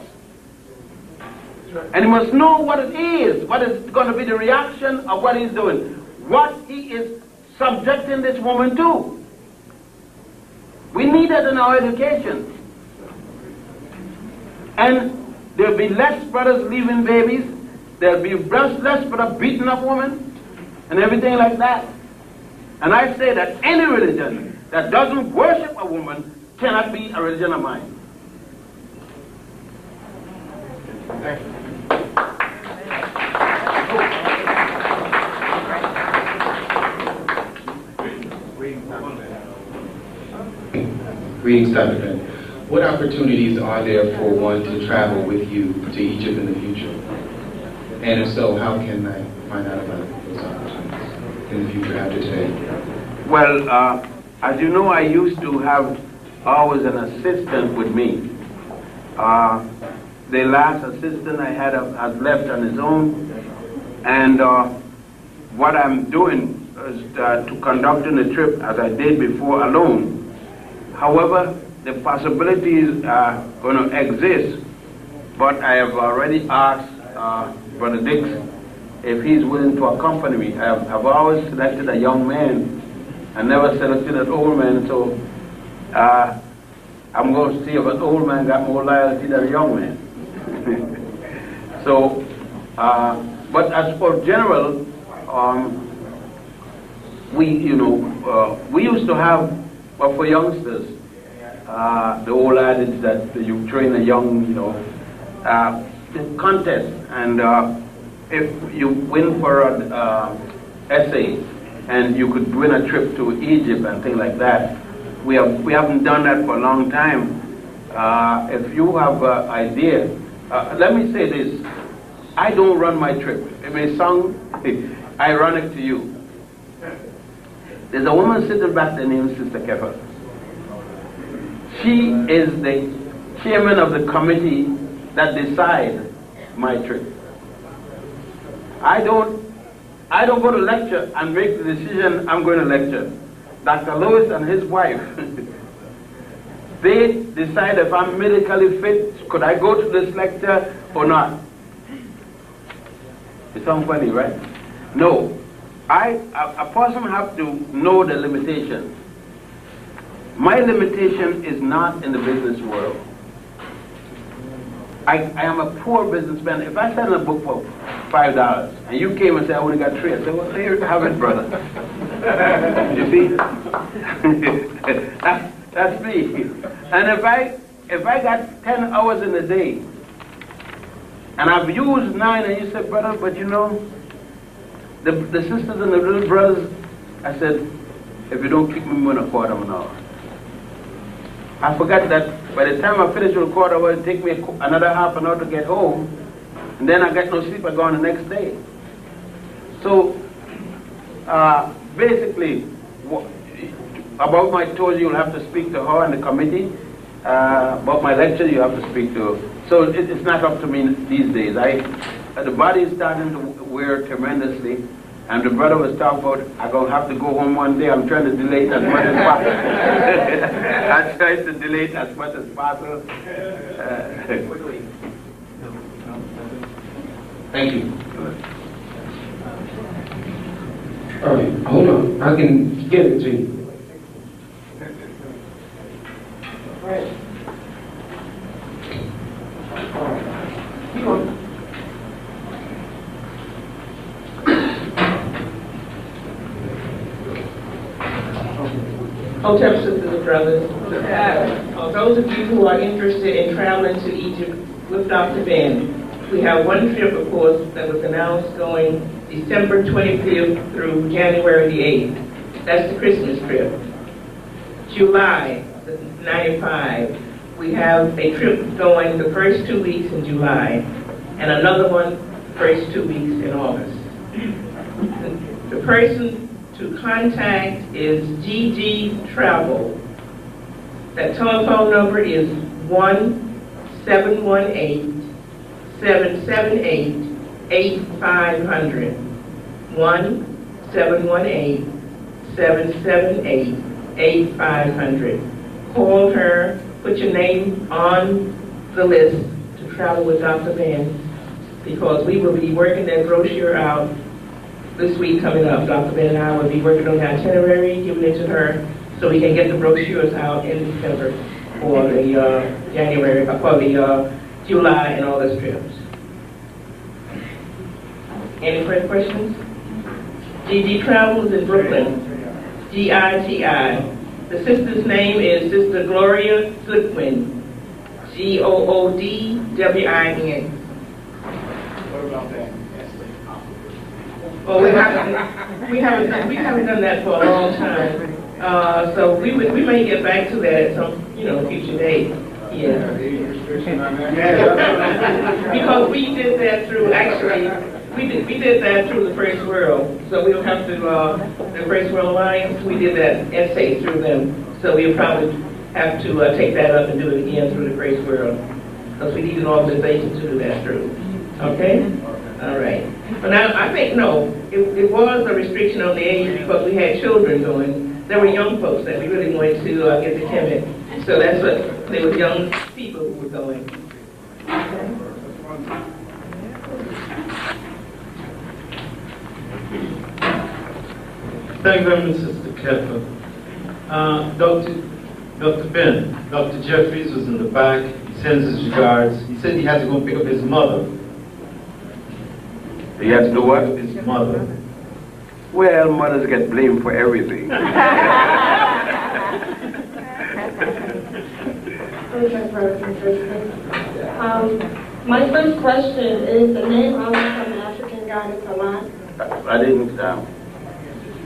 And he must know what it is going to be the reaction of what he's doing, what he is subjecting this woman to. We need that in our education. And there'll be less brothers leaving babies, there'll be less brothers beating up women, and everything like that. And I say that any religion that doesn't worship a woman cannot be a religion of mine. Thank you. Greetings, Dr. Ben. What opportunities are there for one to travel with you to Egypt in the future? And if so, how can I find out about those opportunities in the future after today? Well, as you know, I used to have always an assistant with me. The last assistant I had has left on his own, and what I'm doing is to conducting the trip as I did before alone. However, the possibilities are going to exist, but I have already asked Brother Dix if he's willing to accompany me. I've always selected a young man. I never selected an old man, so I'm going to see if an old man got more loyalty than a young man. So, but as for general, we used to have, but for youngsters, the old adage that you train a young, contest, and if you win for an essay, and you could win a trip to Egypt and things like that. We haven't done that for a long time. If you have an idea, let me say this: I don't run my trip. It may sound ironic to you. There's a woman sitting back there named Sister Kefa. She chairman of the committee that decide my trip. I don't go to lecture and make the decision I'm going to lecture. Dr. Lewis and his wife, they decide if I'm medically fit, could I go to this lecture or not. It sounds funny, right? No. A person has to know the limitations. My limitation is not in the business world. I am a poor businessman. If I sell a book for $5 and you came and said, I only got 3, I said, well, here you have it, brother. You see? That's me. And if I got 10 hours in a day and I've used 9 and you said, brother, but you know, the sisters and the little brothers, I said, if you don't keep me more than a quarter of an hour. I forgot that by the time I finish with a quarter hour, it take me another half an hour to get home, and then I get no sleep, I go on the next day. So, basically, about my tours, you'll have to speak to her and the committee. About my lecture, you have to speak to her. So it's not up to me these days. The body is starting to wear tremendously, and the brother was talking about, I'm going to have to go home one day. I'm trying to delay it as much as possible. I try to delay it as much as possible. Thank you. All right, hold on. I can get it to you. All right. Keep on. Hotep sisters and brothers, those of you who are interested in traveling to Egypt with Dr. Ben, we have one trip, of course, that was announced going December 25th through January the 8th. That's the Christmas trip. July 95, we have a trip going the first 2 weeks in July, and another one the first 2 weeks in August. The person to contact is GG Travel. That telephone number is 1-718-778-8500. 1-718-778-8500. Call her, put your name on the list to travel with Dr. Ben, because we will be working that brochure out this week coming up. Dr. Ben and I will be working on the itinerary, giving it to her, so we can get the brochures out in December for the January, for the July and August trips. Any further questions? GG Travels in Brooklyn. GITI. The sister's name is Sister Gloria Goodwin. GOODWIN. What about that? Well, we haven't done that for a long time. So we may get back to that at some future date. Yeah. Because we did that through we did that through the First World. So we'll have to the First World Alliance. We did that essay through them. So we'll probably have to take that up and do it again through the First World, because we need an organization to do that through. Okay. All right. But now, I think, no, it was a restriction on the age because we had children going. There were young folks that we really wanted to get to Kemet. So that's what, there were young people who were going. Okay. Thank you very much, Sister Kepler. Dr. Ben, Dr. Jeffries was in the back. He sends his regards. He said he had to go pick up his mother. He had to do what? His mother. Well, mothers get blamed for everything. My first question is the name Allah from African Goddess Allah? I didn't.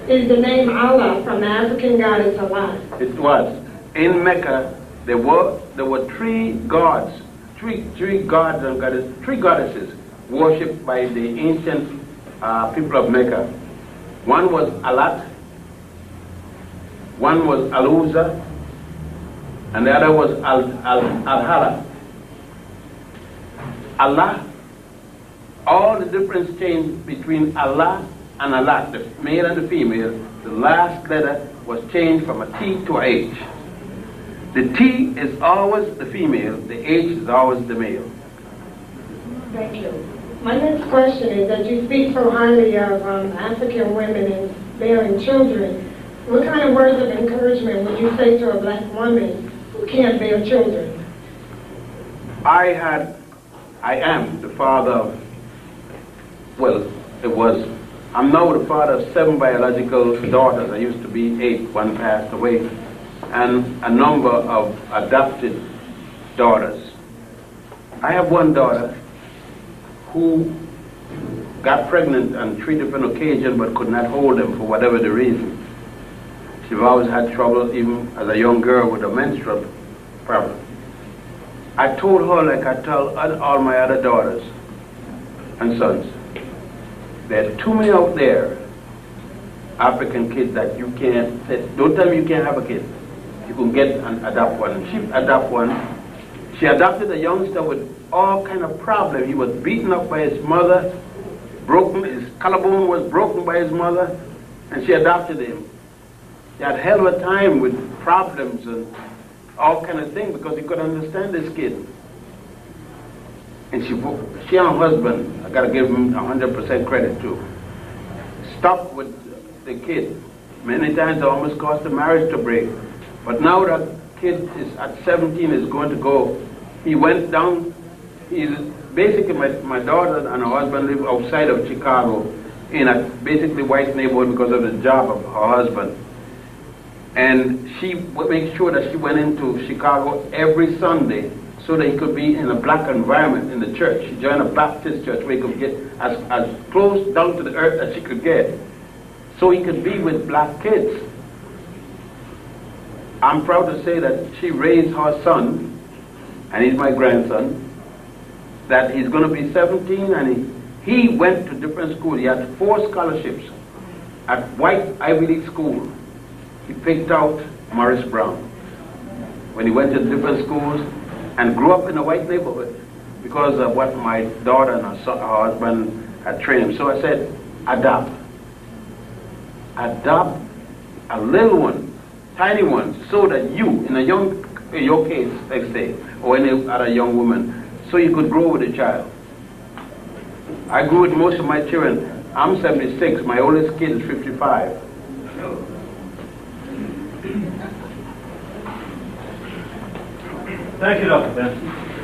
Is the name Allah from the African Goddess Allah? It was. In Mecca, there were 3 gods, three gods and three goddesses worshipped by the ancient people of Mecca. One was Alat, one was Aluza, and the other was Al-Hala. Allah, all the difference changed between Allah and Allah, the male and the female. The last letter was changed from a T to a H. The T is always the female, the H is always the male. Thank you. My next question is that you speak so highly of African women and bearing children. What kind of words of encouragement would you say to a black woman who can't bear children? I am the father of, I'm now the father of 7 biological daughters. I used to be 8, one passed away, and a number of adopted daughters. I have one daughter who got pregnant on 3 different occasions but could not hold them for whatever the reason. She's always had trouble, even as a young girl, with a menstrual problem. I told her, like I tell all my other daughters and sons, there are too many out there, African kids, that you can't, don't tell me you can't have a kid. You can get and adopt one. She adopted one. She adopted a youngster with all kind of problems. He was beaten up by his mother, his collarbone was broken by his mother, and she adopted him. He had a hell of a time with problems and all kind of things because he couldn't understand this kid. And she and her husband, I gotta give him 100% credit too, stopped with the kid. Many times it almost caused the marriage to break. But now that kid is at 17, is going to go. He went down, basically my daughter and her husband live outside of Chicago in a basically white neighborhood because of the job of her husband. And she would make sure that she went into Chicago every Sunday so that he could be in a black environment in the church. She joined a Baptist church where he could get as close down to the earth as she could get, so he could be with black kids. I'm proud to say that she raised her son, and he's my grandson, that he's going to be 17, and he went to different schools. He had 4 scholarships at white Ivy League school. He picked out Morris Brown when he went to different schools and grew up in a white neighborhood because of what my daughter and her husband had trained him. So I said, adopt. Adopt a little one, tiny one, so that you, in your case, let's say, or any other young woman, so you could grow with a child. I grew with most of my children. I'm 76, my oldest kid is 55. Thank you, Dr. Ben.